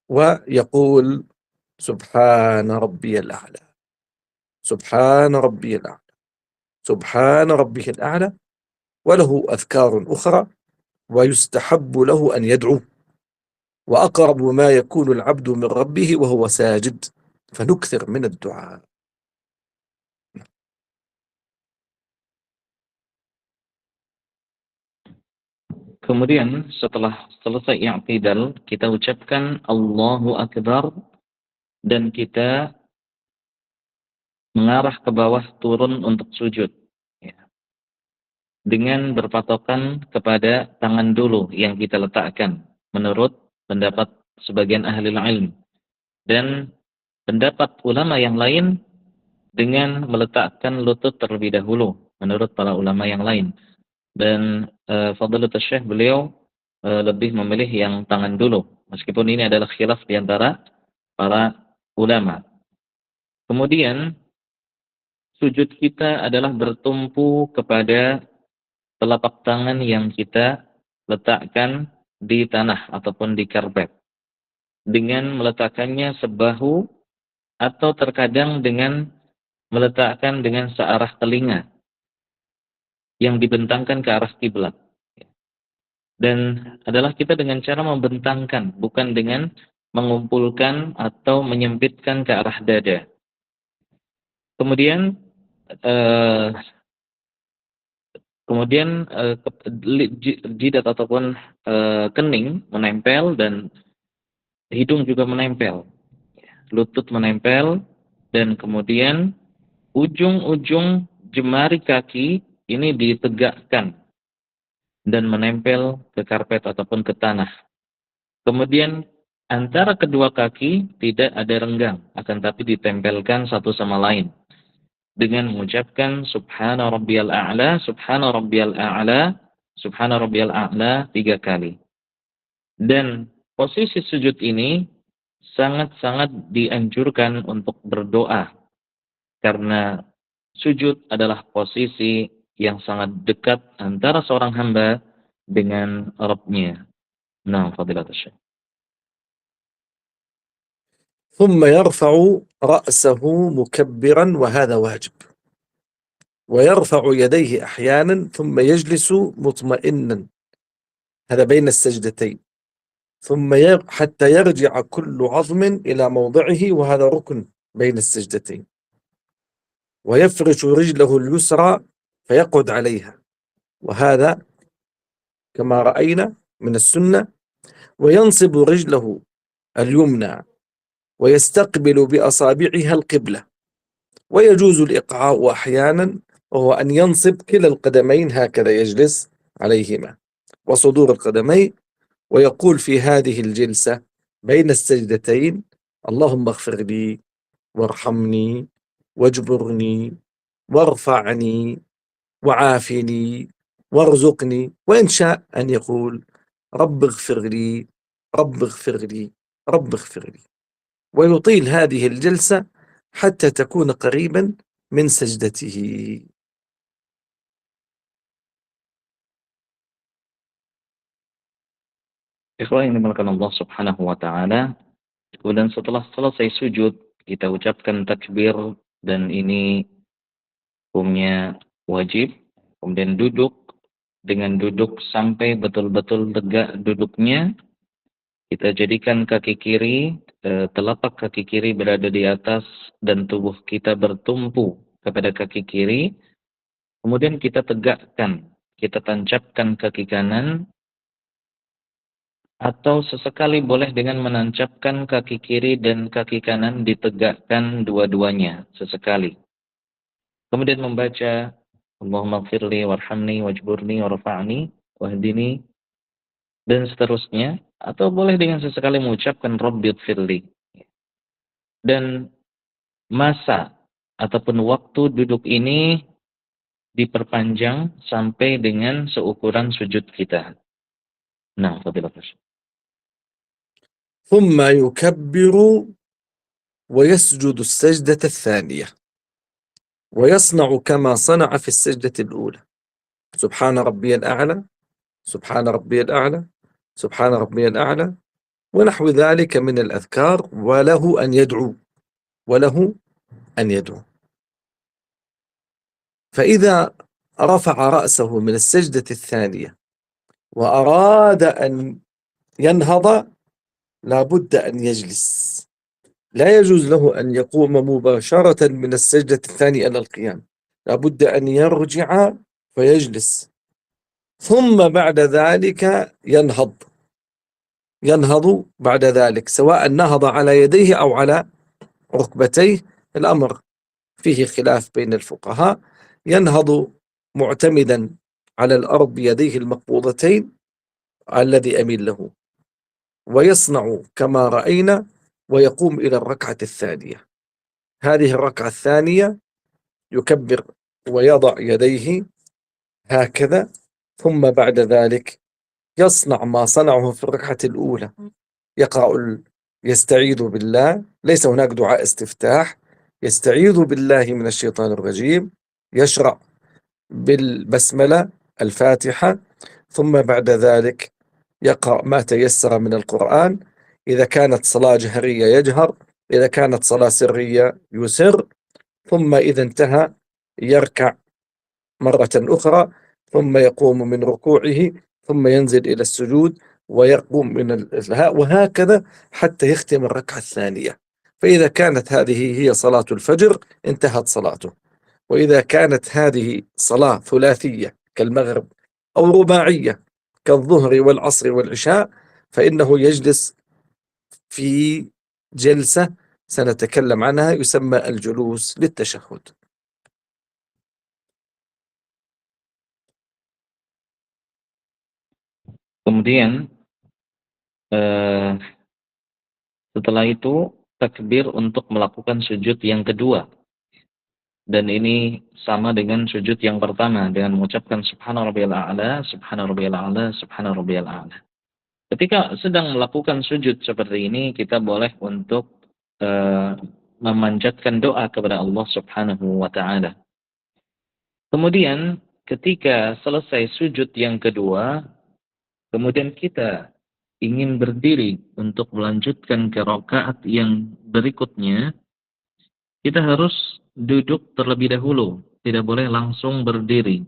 ويقول سبحان ربي الأعلى، سبحان ربي الأعلى، سبحان ربه الأعلى. وله أذكار أخرى، ويستحب له أن يدعو، وأقرب ما يكون العبد من ربه وهو ساجد، فنكثر من الدعاء. Kemudian setelah selesai i'tidal, kita ucapkan Allahu Akbar dan kita mengarah ke bawah turun untuk sujud. Ya. Dengan berpatokan kepada tangan dulu yang kita letakkan menurut pendapat sebagian ahli ilm. Dan pendapat ulama yang lain dengan meletakkan lutut terlebih dahulu menurut para ulama yang lain. Dan Fadilatul Syekh beliau lebih memilih yang tangan dulu, meskipun ini adalah khilaf di antara para ulama. Kemudian sujud kita adalah bertumpu kepada telapak tangan yang kita letakkan di tanah ataupun di karpet, dengan meletakkannya sebahu atau terkadang dengan meletakkan dengan searah telinga yang dibentangkan ke arah kiblat. Dan adalah kita dengan cara membentangkan, bukan dengan mengumpulkan atau menyempitkan ke arah dada. Kemudian jidat ataupun kening menempel dan hidung juga menempel, lutut menempel, dan kemudian ujung-ujung jemari kaki ini ditegakkan dan menempel ke karpet ataupun ke tanah. Kemudian antara kedua kaki tidak ada renggang, akan tapi ditempelkan satu sama lain dengan mengucapkan Subhana Rabbiyal A'la, Subhana Rabbiyal A'la, Subhana Rabbiyal A'la 3 kali. Dan posisi sujud ini sangat-sangat dianjurkan untuk berdoa, karena sujud adalah posisi yang sangat dekat antara seorang hamba dengan Rabb-Nya. Nah, fadilatul Syekh. ثم يرفع رأسه مكبرا، وهذا واجب، ويرفع يديه أحيانا ثم يجلس مطمئنا هذا بين السجدتين، ثم حتى يرجع كل عظم إلى موضعه، وهذا ركن بين السجدتين. ويفرش رجله اليسرى فيقعد عليها، وهذا كما رأينا من السنة. وينصب رجله اليمنى ويستقبل بأصابعها القبلة. ويجوز الإقعاء أحيانا، وهو أن ينصب كلا القدمين هكذا، يجلس عليهما وصدور القدمين، ويقول في هذه الجلسة بين السجدتين: اللهم اغفر لي وارحمني واجبرني وارفعني وعافني وارزقني. وإن شاء أن يقول: رب اغفر لي، رب اغفر لي، رب اغفر لي. ويطيل هذه الجلسة حتى تكون قريبا من سجدته. Ikhwan yang dimulakan Allah Subhanahu wa taala, kemudian setelah selesai sujud kita ucapkan takbir, dan ini hukumnya wajib. Kemudian duduk, dengan duduk sampai betul-betul tegak duduknya. Kita jadikan kaki kiri, telapak kaki kiri berada di atas dan tubuh kita bertumpu kepada kaki kiri. Kemudian kita tegakkan, kita tancapkan kaki kanan, atau sesekali boleh dengan menancapkan kaki kiri dan kaki kanan ditegakkan dua-duanya sesekali. Kemudian membaca Allahumma gfirli warhamni wajburni warfa'ni wahdini dan seterusnya, atau boleh dengan sesekali mengucapkan Rabbighfirli. Dan masa ataupun waktu duduk ini diperpanjang sampai dengan seukuran sujud kita. Nah, fadilatul Syekh. ثم يكبر ويسجد السجدة الثانية، ويصنع كما صنع في السجدة الأولى: سبحان ربي الأعلى، سبحان ربي الأعلى، سبحان ربي الأعلى، ونحو ذلك من الأذكار. وله أن يدعو، وله أن يدعو. فإذا رفع رأسه من السجدة الثانية وأراد أن ينهض لابد أن يجلس، لا يجوز له أن يقوم مباشرة من السجدة الثانية إلى القيام، لابد أن يرجع فيجلس، ثم بعد ذلك ينهض بعد ذلك، سواء نهض على يديه أو على ركبتيه. الأمر فيه خلاف بين الفقهاء. ينهض معتمدا على الأرض بيديه المقبوضتين الذي أميل له، ويصنع كما رأينا، ويقوم إلى الركعة الثانية. هذه الركعة الثانية يكبر ويضع يديه هكذا، ثم بعد ذلك يصنع ما صنعه في الركعة الأولى: يستعيذ بالله، ليس هناك دعاء استفتاح، يستعيذ بالله من الشيطان الرجيم، يشرع بالبسملة الفاتحة، ثم بعد ذلك يقرأ ما تيسر من القرآن. إذا كانت صلاة جهرية يجهر، إذا كانت صلاة سرية يسر، ثم إذا انتهى يركع مرة أخرى، ثم يقوم من ركوعه، ثم ينزل إلى السجود ويقوم من الإلهاء، وهكذا حتى يختم الركعة الثانية. فإذا كانت هذه هي صلاة الفجر انتهت صلاته. وإذا كانت هذه صلاة ثلاثية كالمغرب، أو رباعية كالظهر والعصر والعشاء، فإنه يجلس في جلسة سنتكلم عنها يسمى الجلوس للتشهد. Kemudian setelah itu takbir untuk melakukan sujud yang kedua. Dan ini sama dengan sujud yang pertama, dengan mengucapkan Subhana rabbiyal a'la, Subhana rabbiyal a'la, Subhana rabbiyal a'la. Ketika sedang melakukan sujud seperti ini, kita boleh untuk memanjatkan doa kepada Allah Subhanahu wa taala. Kemudian ketika selesai sujud yang kedua, kemudian kita ingin berdiri untuk melanjutkan ke rakaat yang berikutnya, kita harus duduk terlebih dahulu, tidak boleh langsung berdiri.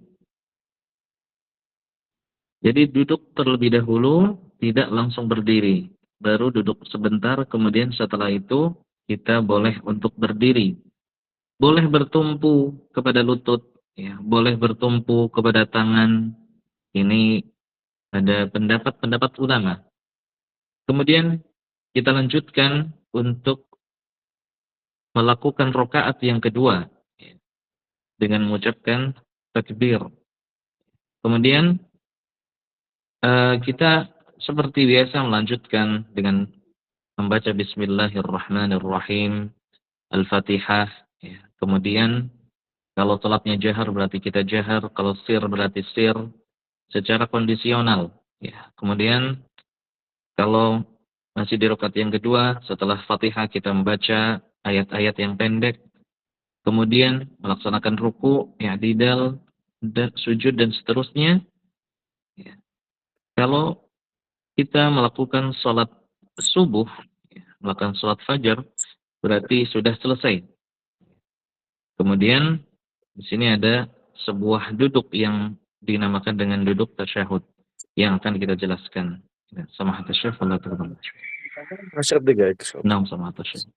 Jadi duduk terlebih dahulu, tidak langsung berdiri. Baru duduk sebentar, kemudian setelah itu kita boleh untuk berdiri. Boleh bertumpu kepada lutut, ya, boleh bertumpu kepada tangan. Ini ada pendapat-pendapat ulama. Kemudian kita lanjutkan untuk melakukan rakaat yang kedua dengan mengucapkan takbir. Kemudian kita seperti biasa melanjutkan dengan membaca Bismillahirrahmanirrahim, Al-Fatihah. Ya. Kemudian kalau salatnya jahar berarti kita jahar, kalau sir berarti sir secara kondisional. Ya. Kemudian kalau masih di rakaat yang kedua, setelah Fatihah kita membaca ayat-ayat yang pendek, kemudian melaksanakan ruku, i'tidal, dan sujud dan seterusnya. Ya. Kalau kita melakukan sholat subuh, ya, melakukan sholat fajar, berarti sudah selesai. Kemudian di sini ada sebuah duduk yang dinamakan dengan duduk tasyahud yang akan kita jelaskan. Samahat Syekh, Allah Ta'ala. 10 دقائق إن شاء الله. Naam, samahat Syekh.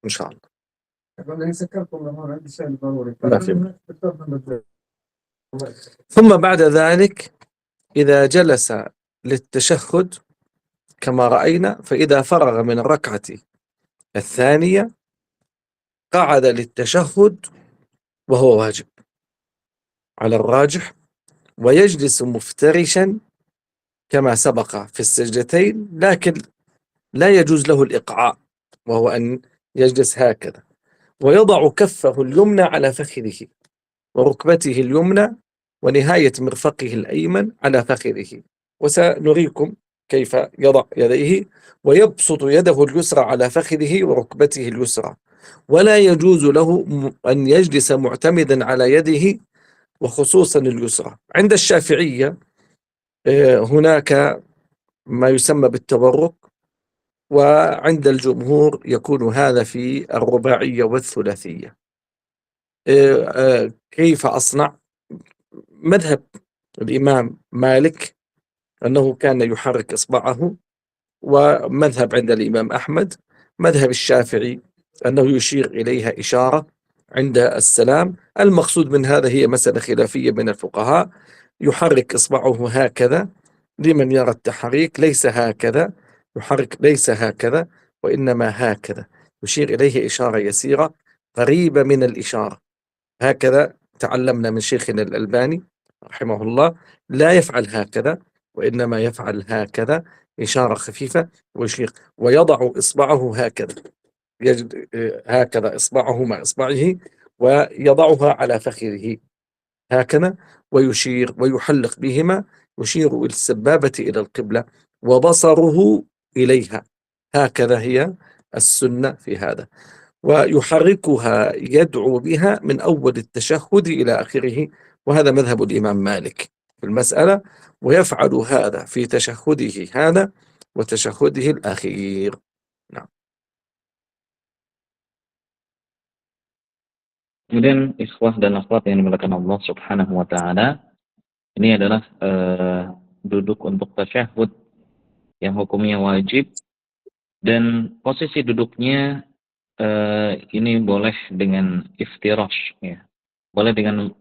إن شاء الله. ثم بعد ذلك إذا جلس للتشهد كما رأينا، فإذا فرغ من الركعة الثانية قعد للتشهد وهو واجب على الراجح، ويجلس مفترشا كما سبق في السجدتين، لكن لا يجوز له الإقعاء، وهو أن يجلس هكذا ويضع كفه اليمنى على فخذه وركبته اليمنى ونهاية مرفقه الأيمن على فخذه، وسنريكم كيف يضع يديه، ويبسط يده اليسرى على فخذه وركبته اليسرى، ولا يجوز له أن يجلس معتمدا على يده وخصوصا اليسرى. عند الشافعية هناك ما يسمى بالتورك، وعند الجمهور يكون هذا في الرباعية والثلاثية. كيف أصنع؟ مذهب الإمام مالك أنه كان يحرك إصبعه، ومذهب عند الإمام أحمد. مذهب الشافعي أنه يشير إليها إشارة عند السلام. المقصود من هذا هي مسألة خلافية بين الفقهاء، يحرك إصبعه هكذا لمن يرى التحريك، ليس هكذا يحرك، ليس هكذا وإنما هكذا، يشير إليه إشارة يسيرة قريبة من الإشارة. هكذا تعلمنا من شيخنا الألباني رحمه الله، لا يفعل هكذا وإنما يفعل هكذا، إشارة خفيفة ويشير، ويضع إصبعه هكذا، هكذا إصبعه مع إصبعه ويضعها على فخذه هكذا، ويشير ويحلق بهما، يشير السبابة إلى القبلة وبصره إليها، هكذا هي السنة في هذا، ويحركها يدعو بها من أول التشهد إلى آخره، وهذا مذهب الإمام مالك في المسألة، ويفعل هذا في تشهده هذا وتشهده الأخير. نعم. Kemudian ikhwah dan akhwat yang dimuliakan Allah Subhanahu wa taala, ini adalah duduk untuk tasyahud yang hukumnya wajib, dan posisi duduknya ini boleh dengan iftirash, ya. Boleh dengan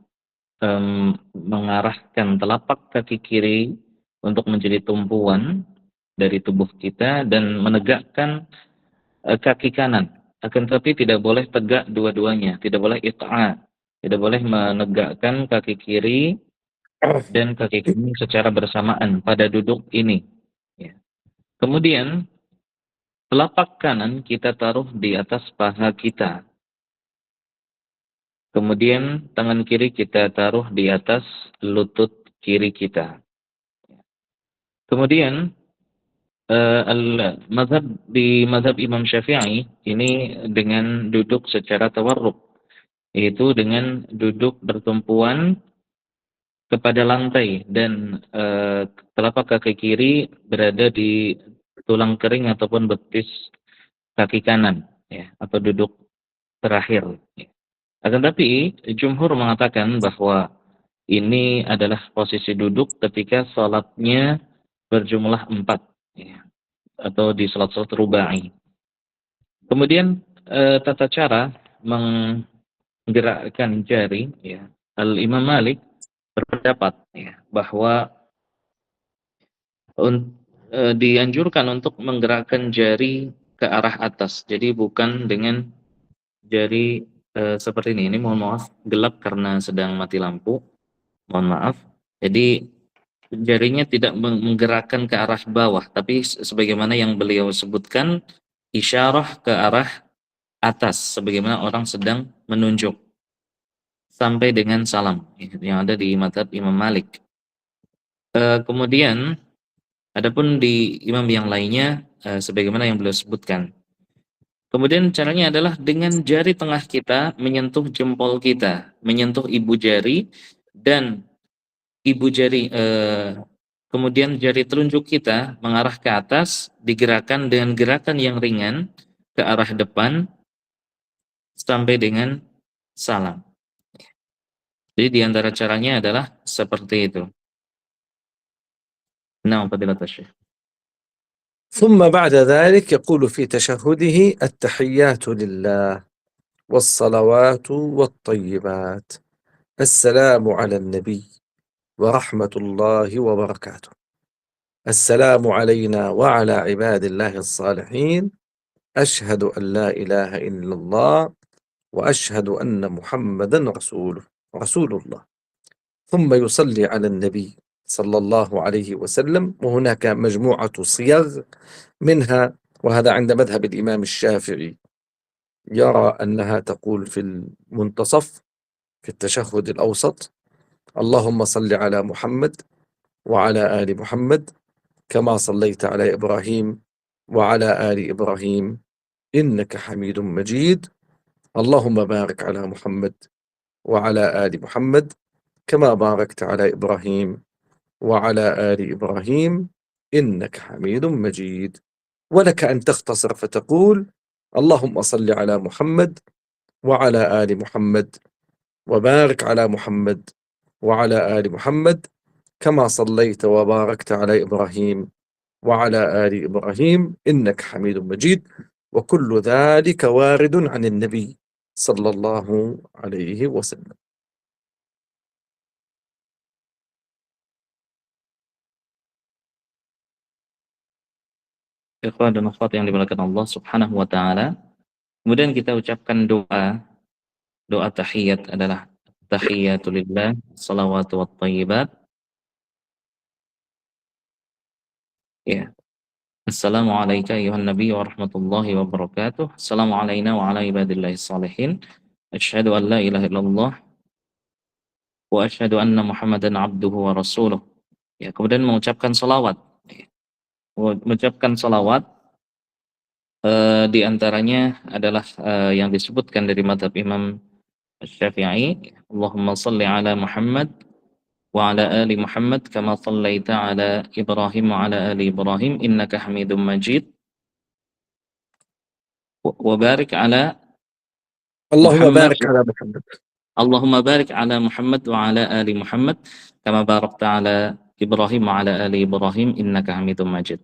mengarahkan telapak kaki kiri untuk menjadi tumpuan dari tubuh kita dan menegakkan kaki kanan. Akan tetapi tidak boleh tegak dua-duanya, tidak boleh iqa', tidak boleh menegakkan kaki kiri dan kaki kanan secara bersamaan pada duduk ini. Ya. Kemudian telapak kanan kita taruh di atas paha kita. Kemudian tangan kiri kita taruh di atas lutut kiri kita. Kemudian di mazhab Imam Syafi'i ini dengan duduk secara tawarruk, yaitu dengan duduk bertumpuan kepada lantai dan telapak kaki kiri berada di tulang kering ataupun betis kaki kanan, ya, atau duduk terakhir. Ya. Akan tapi jumhur mengatakan bahwa ini adalah posisi duduk ketika salatnya berjumlah 4, ya, atau di salat-salat rubai. Kemudian tata cara menggerakkan jari, ya, Al-Imam Malik berpendapat, ya, bahwa dianjurkan untuk menggerakkan jari ke arah atas. Jadi bukan dengan jari seperti ini. Ini mohon maaf gelap karena sedang mati lampu. Mohon maaf. Jadi jarinya tidak menggerakkan ke arah bawah, tapi sebagaimana yang beliau sebutkan, isyarah ke arah atas, sebagaimana orang sedang menunjuk sampai dengan salam yang ada di mazhab Imam Malik. Kemudian adapun di imam yang lainnya sebagaimana yang beliau sebutkan. Kemudian caranya adalah dengan jari tengah kita menyentuh jempol kita, menyentuh ibu jari, dan ibu jari kemudian jari telunjuk kita mengarah ke atas, digerakkan dengan gerakan yang ringan ke arah depan sampai dengan salam. Jadi di antara caranya adalah seperti itu. Nah, fadilat Syekh. ثم بعد ذلك يقول في تشهده: التحيات لله والصلوات والطيبات، السلام على النبي ورحمة الله وبركاته، السلام علينا وعلى عباد الله الصالحين، أشهد أن لا إله إلا الله وأشهد أن محمدا رسول الله. ثم يصلي على النبي صلى الله عليه وسلم. وهناك مجموعة صيغ منها، وهذا عند مذهب الإمام الشافعي، يرى أنها تقول في المنتصف في التشهد الأوسط: اللهم صل على محمد وعلى آل محمد كما صليت على إبراهيم وعلى آل إبراهيم إنك حميد مجيد، اللهم بارك على محمد وعلى آل محمد كما باركت على إبراهيم وعلى آل إبراهيم إنك حميد مجيد. ولك أن تختصر فتقول: اللهم صل على محمد وعلى آل محمد وبارك على محمد وعلى آل محمد كما صليت وباركت على إبراهيم وعلى آل إبراهيم إنك حميد مجيد. وكل ذلك وارد عن النبي صلى الله عليه وسلم. Ikhwan dan akhwat yang dimuliakan Allah Subhanahu wa taala. Kemudian kita ucapkan doa tahiyat adalah tahiyatulillah, salawatu wat thayyibat. Ya. Assalamu alayka ayuhan nabiy wa rahmatullahi wa barakatuh. Assalamu alayna wa ala ibadillahis salihin. Asyhadu an la ilaha illallah wa asyhadu anna Muhammadan abduhu wa rasuluh. Ya, kemudian mengucapkan salawat. Mengucapkan salawat di antaranya adalah yang disebutkan dari mazhab Imam Syafi'i, Allahumma salli ala Muhammad wa ala ali Muhammad kama sallaita ala Ibrahim wa ala ali Ibrahim innaka Hamidum Majid, wa barik ala اللهم Muhammad, بارك على محمد. Allahumma barik ala Muhammad wa ala ali Muhammad kama barakta ala Ibrahim wa ala ali Ibrahim innaka Hamidum Majid.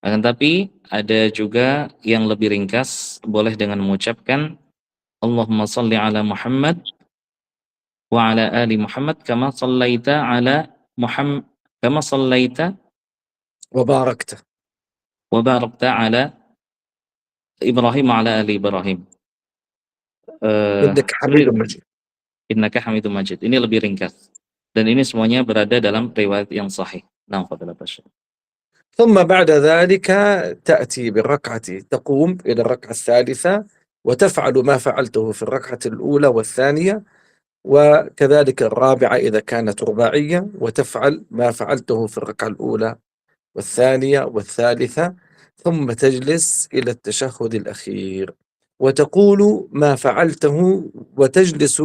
Akan tapi ada juga yang lebih ringkas, boleh dengan mengucapkan Allahumma salli ala Muhammad wa ala ali Muhammad kama sallaita ala Muhammad kama sallaita وباركت wa barakta ala Ibrahim wa ala ali Ibrahim. إنك حميد مجيد. Innaka Hamidum Majid. Ini lebih ringkas. Dan ini semuanya berada dalam riwayat yang sahih. Nah, fadhil Syekh. ثم بعد ذلك تأتي بالركعة، تقوم إلى الركعة الثالثة وتفعل ما فعلته في الركعة الأولى والثانية، وكذلك الرابعة إذا كانت رباعية، وتفعل ما فعلته في الركعة الأولى والثانية والثالثة، ثم تجلس إلى التشهد الأخير وتقول ما فعلته، وتجلس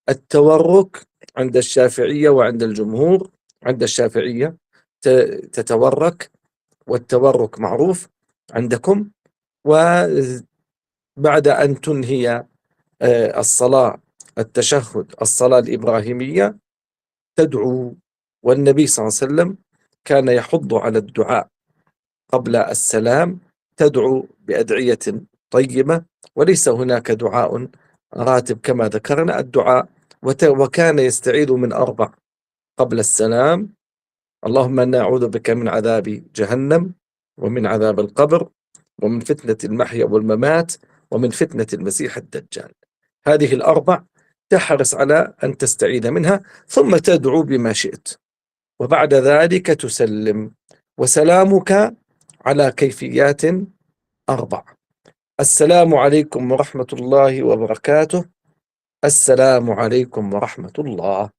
التورك عند الشافعية وعند الجمهور. عند الشافعية تتورك، والتورك معروف عندكم، وبعد أن تنهي الصلاة التشهد الصلاة الإبراهيمية تدعو، والنبي صلى الله عليه وسلم كان يحض على الدعاء قبل السلام، تدعو بأدعية طيبة، وليس هناك دعاء راتب كما ذكرنا الدعاء. وكان يستعيذ من 4 قبل السلام: اللهم إنا نعوذ بك من عذاب جهنم، ومن عذاب القبر، ومن فتنة المحيا والممات، ومن فتنة المسيح الدجال. هذه 4 تحرص على أن تستعيذ منها، ثم تدعو بما شئت، وبعد ذلك تسلم. وسلامك على كيفيات 4: السلام عليكم ورحمة الله وبركاته، السلام عليكم ورحمة الله،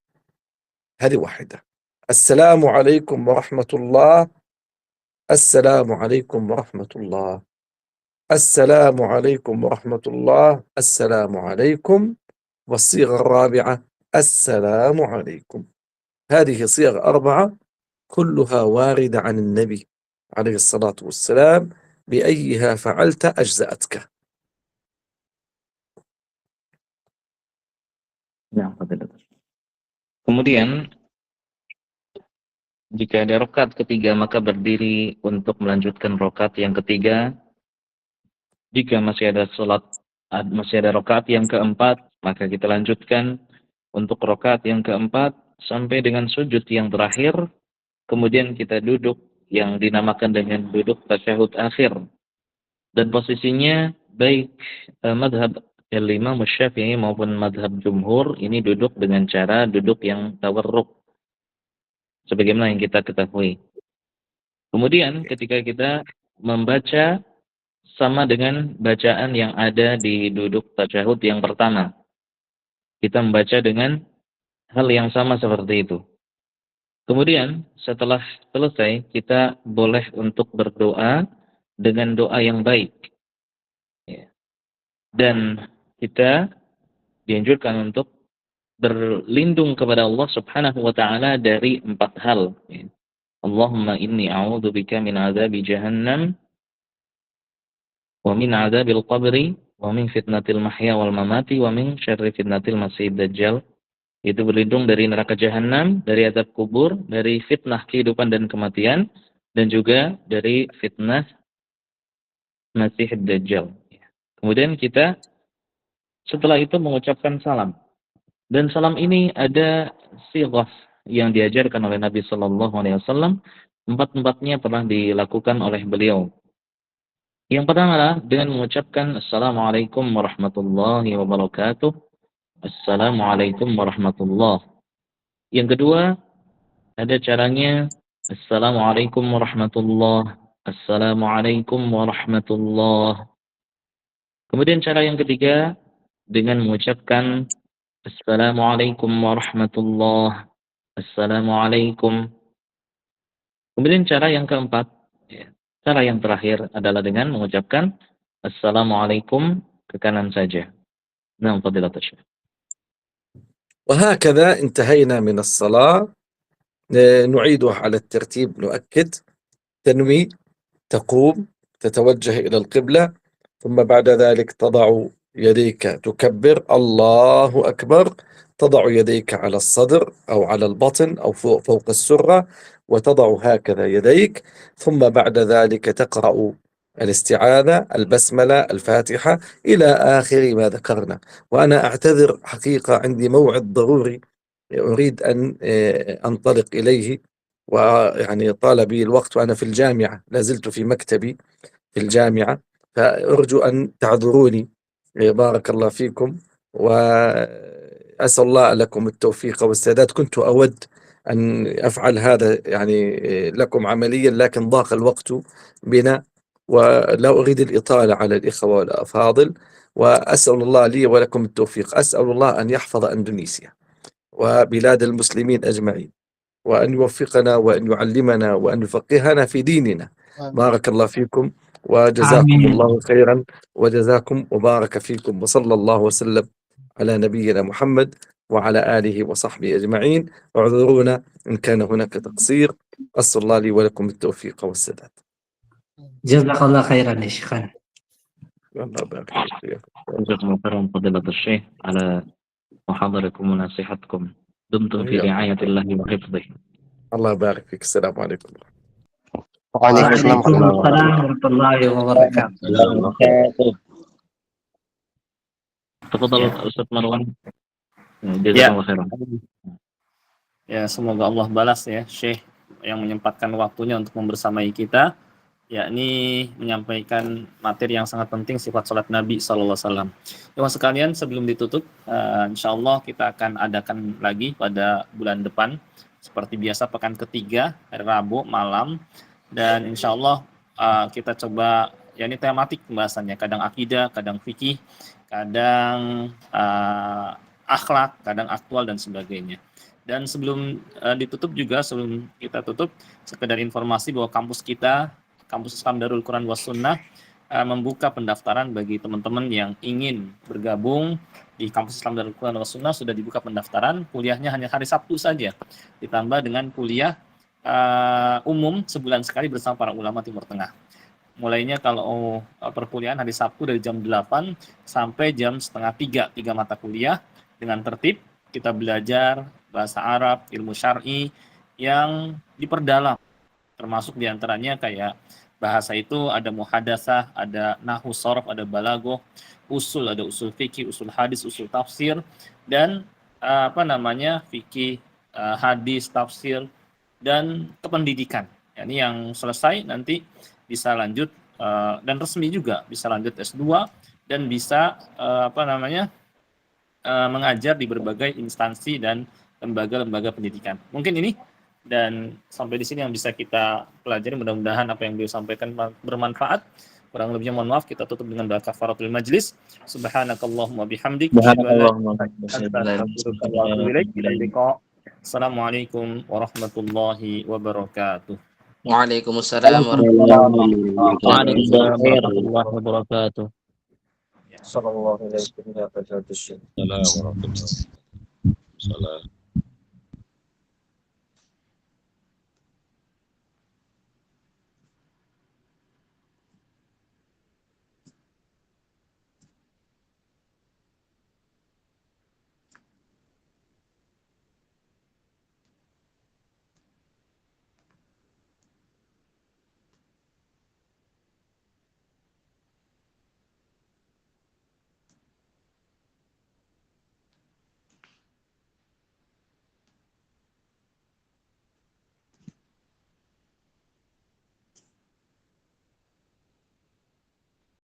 هذه واحدة. السلام عليكم ورحمة الله، السلام عليكم ورحمة الله، السلام عليكم ورحمة الله، السلام عليكم. والصيغة الرابعة: السلام عليكم. هذه صيغ 4 كلها واردة عن النبي عليه الصلاة والسلام، بأيها فعلت أجزأتك. Nah, fadilatul syekh. Kemudian jika ada rakaat ketiga maka berdiri untuk melanjutkan rakaat yang ketiga. Jika masih ada rakaat yang keempat, maka kita lanjutkan untuk rakaat yang keempat sampai dengan sujud yang terakhir. Kemudian kita duduk yang dinamakan dengan duduk tasyahud akhir. Dan posisinya baik madhab Imam Syafi'i maupun madhab jumhur ini duduk dengan cara duduk yang tawarruk, sebagaimana yang kita ketahui. Kemudian ketika kita membaca sama dengan bacaan yang ada di duduk tasyahud yang pertama, kita membaca dengan hal yang sama seperti itu. Kemudian setelah selesai kita boleh untuk berdoa dengan doa yang baik. Dan kita dianjurkan untuk berlindung kepada Allah Subhanahu wa taala dari 4 hal. Allahumma inni a'udzubika min adzabi jahannam wa min adzabil qabri wa min fitnatil mahya wal mamati wa min syarri fitnatil masiihid dajjal. Itu berlindung dari neraka jahanam, dari azab kubur, dari fitnah kehidupan dan kematian, dan juga dari fitnah Masiihid Dajjal. Kemudian kita setelah itu mengucapkan salam. Dan salam ini ada sighah yang diajarkan oleh Nabi Sallallahu Alaihi Wasallam. 4-4-nya pernah dilakukan oleh beliau. Yang pertama adalah dengan mengucapkan Assalamualaikum warahmatullahi wabarakatuh. Assalamualaikum warahmatullahi. Yang kedua, ada caranya Assalamualaikum warahmatullahi. Assalamualaikum warahmatullahi. Kemudian cara yang ketiga dengan mengucapkan Assalamualaikum warahmatullahi. Assalamualaikum. Kemudian cara yang keempat, cara yang terakhir adalah dengan mengucapkan Assalamualaikum ke kanan saja. Nah, fadilatul syekh. وهكذا انتهينا من الصلاة. نعيدها على الترتيب، نؤكد: تنوي، تقوم، تتوجه إلى القبلة، ثم بعد ذلك تضع يديك، تكبر الله أكبر، تضع يديك على الصدر أو على البطن أو فوق السرة، وتضع هكذا يديك، ثم بعد ذلك تقرأ الاستعاذة، البسملة، الفاتحة، إلى آخر ما ذكرنا. وأنا أعتذر حقيقة، عندي موعد ضروري أريد أن أنطلق إليه، ويعني طال بي الوقت وأنا في الجامعة، لازلت في مكتبي في الجامعة، فأرجو أن تعذروني. بارك الله فيكم، وأسأل الله لكم التوفيق والسداد. كنت أود أن أفعل هذا يعني لكم عمليا، لكن ضاق الوقت بنا، ولا أريد الإطالة على الإخوة والأفاضل، وأسأل الله لي ولكم التوفيق. أسأل الله أن يحفظ أندونيسيا وبلاد المسلمين أجمعين، وأن يوفقنا وأن يعلمنا وأن يفقهنا في ديننا. بارك الله فيكم وجزاكم الله خيرا، وجزاكم وبارك فيكم، وصلى الله وسلم على نبينا محمد وعلى آله وصحبه أجمعين. اعذرونا إن كان هناك تقصير. أسأل الله لي ولكم التوفيق والسداد. Jazakallah khairan ya Syekhan. الله يبارك فيك. Jazakumullah khairan fadilatul syekh ala محاضركم ونصيحتكم. دمتم في وإياكم. رعاية الله وحفظه. الله يبارك فيك. السلام عليكم. وعليكم السلام وعليكم ورحمة الله السلام ورحمة الله وبركاته. تفضل Ya. Ustaz Marwan. Ya. Jazakallah khairan. Ya, semoga Allah balas ya Syekh yang menyempatkan waktunya untuk membersamai kita, yakni menyampaikan materi yang sangat penting sifat salat Nabi sallallahu alaihi wasallam. Teman sekalian, sebelum ditutup, insyaallah kita akan adakan lagi pada bulan depan seperti biasa pekan ketiga hari Rabu malam, dan insyaallah kita coba yakni tematik pembahasannya, kadang akidah, kadang fikih, kadang akhlak, kadang aktual dan sebagainya. Dan sebelum ditutup juga, sebelum kita tutup, sekedar informasi bahwa kampus kita, Kampus Islam Darul Quran was Sunnah, membuka pendaftaran bagi teman-teman yang ingin bergabung di Kampus Islam Darul Quran was Sunnah. Sudah dibuka pendaftaran, kuliahnya hanya hari Sabtu saja, ditambah dengan kuliah umum sebulan sekali bersama para ulama Timur Tengah. Mulainya kalau perkuliahan hari Sabtu dari jam 8 sampai jam setengah 3, 3 mata kuliah dengan tertib. Kita belajar bahasa Arab, ilmu syar'i yang diperdalam, termasuk diantaranya kayak bahasa itu ada muhadasah, ada nahwu sharaf, ada balaghah, usul, ada usul fikih, usul hadis, usul tafsir, dan fikih, hadis, tafsir, dan kependidikan. Ini yang selesai nanti bisa lanjut dan resmi juga bisa lanjut S2 dan bisa mengajar di berbagai instansi dan lembaga-lembaga pendidikan. Mungkin ini, dan sampai di sini yang bisa kita pelajari. Mudah-mudahan apa yang beliau sampaikan bermanfaat. Kurang lebihnya mohon maaf. Kita tutup dengan doa kafaratul majlis. Subhanakallahumma bihamdik. Assalamualaikum warahmatullahi wabarakatuh. Waalaikumsalam warahmatullahi wabarakatuh. wabarakatuh. Assalamualaikum warahmatullahi wabarakatuh.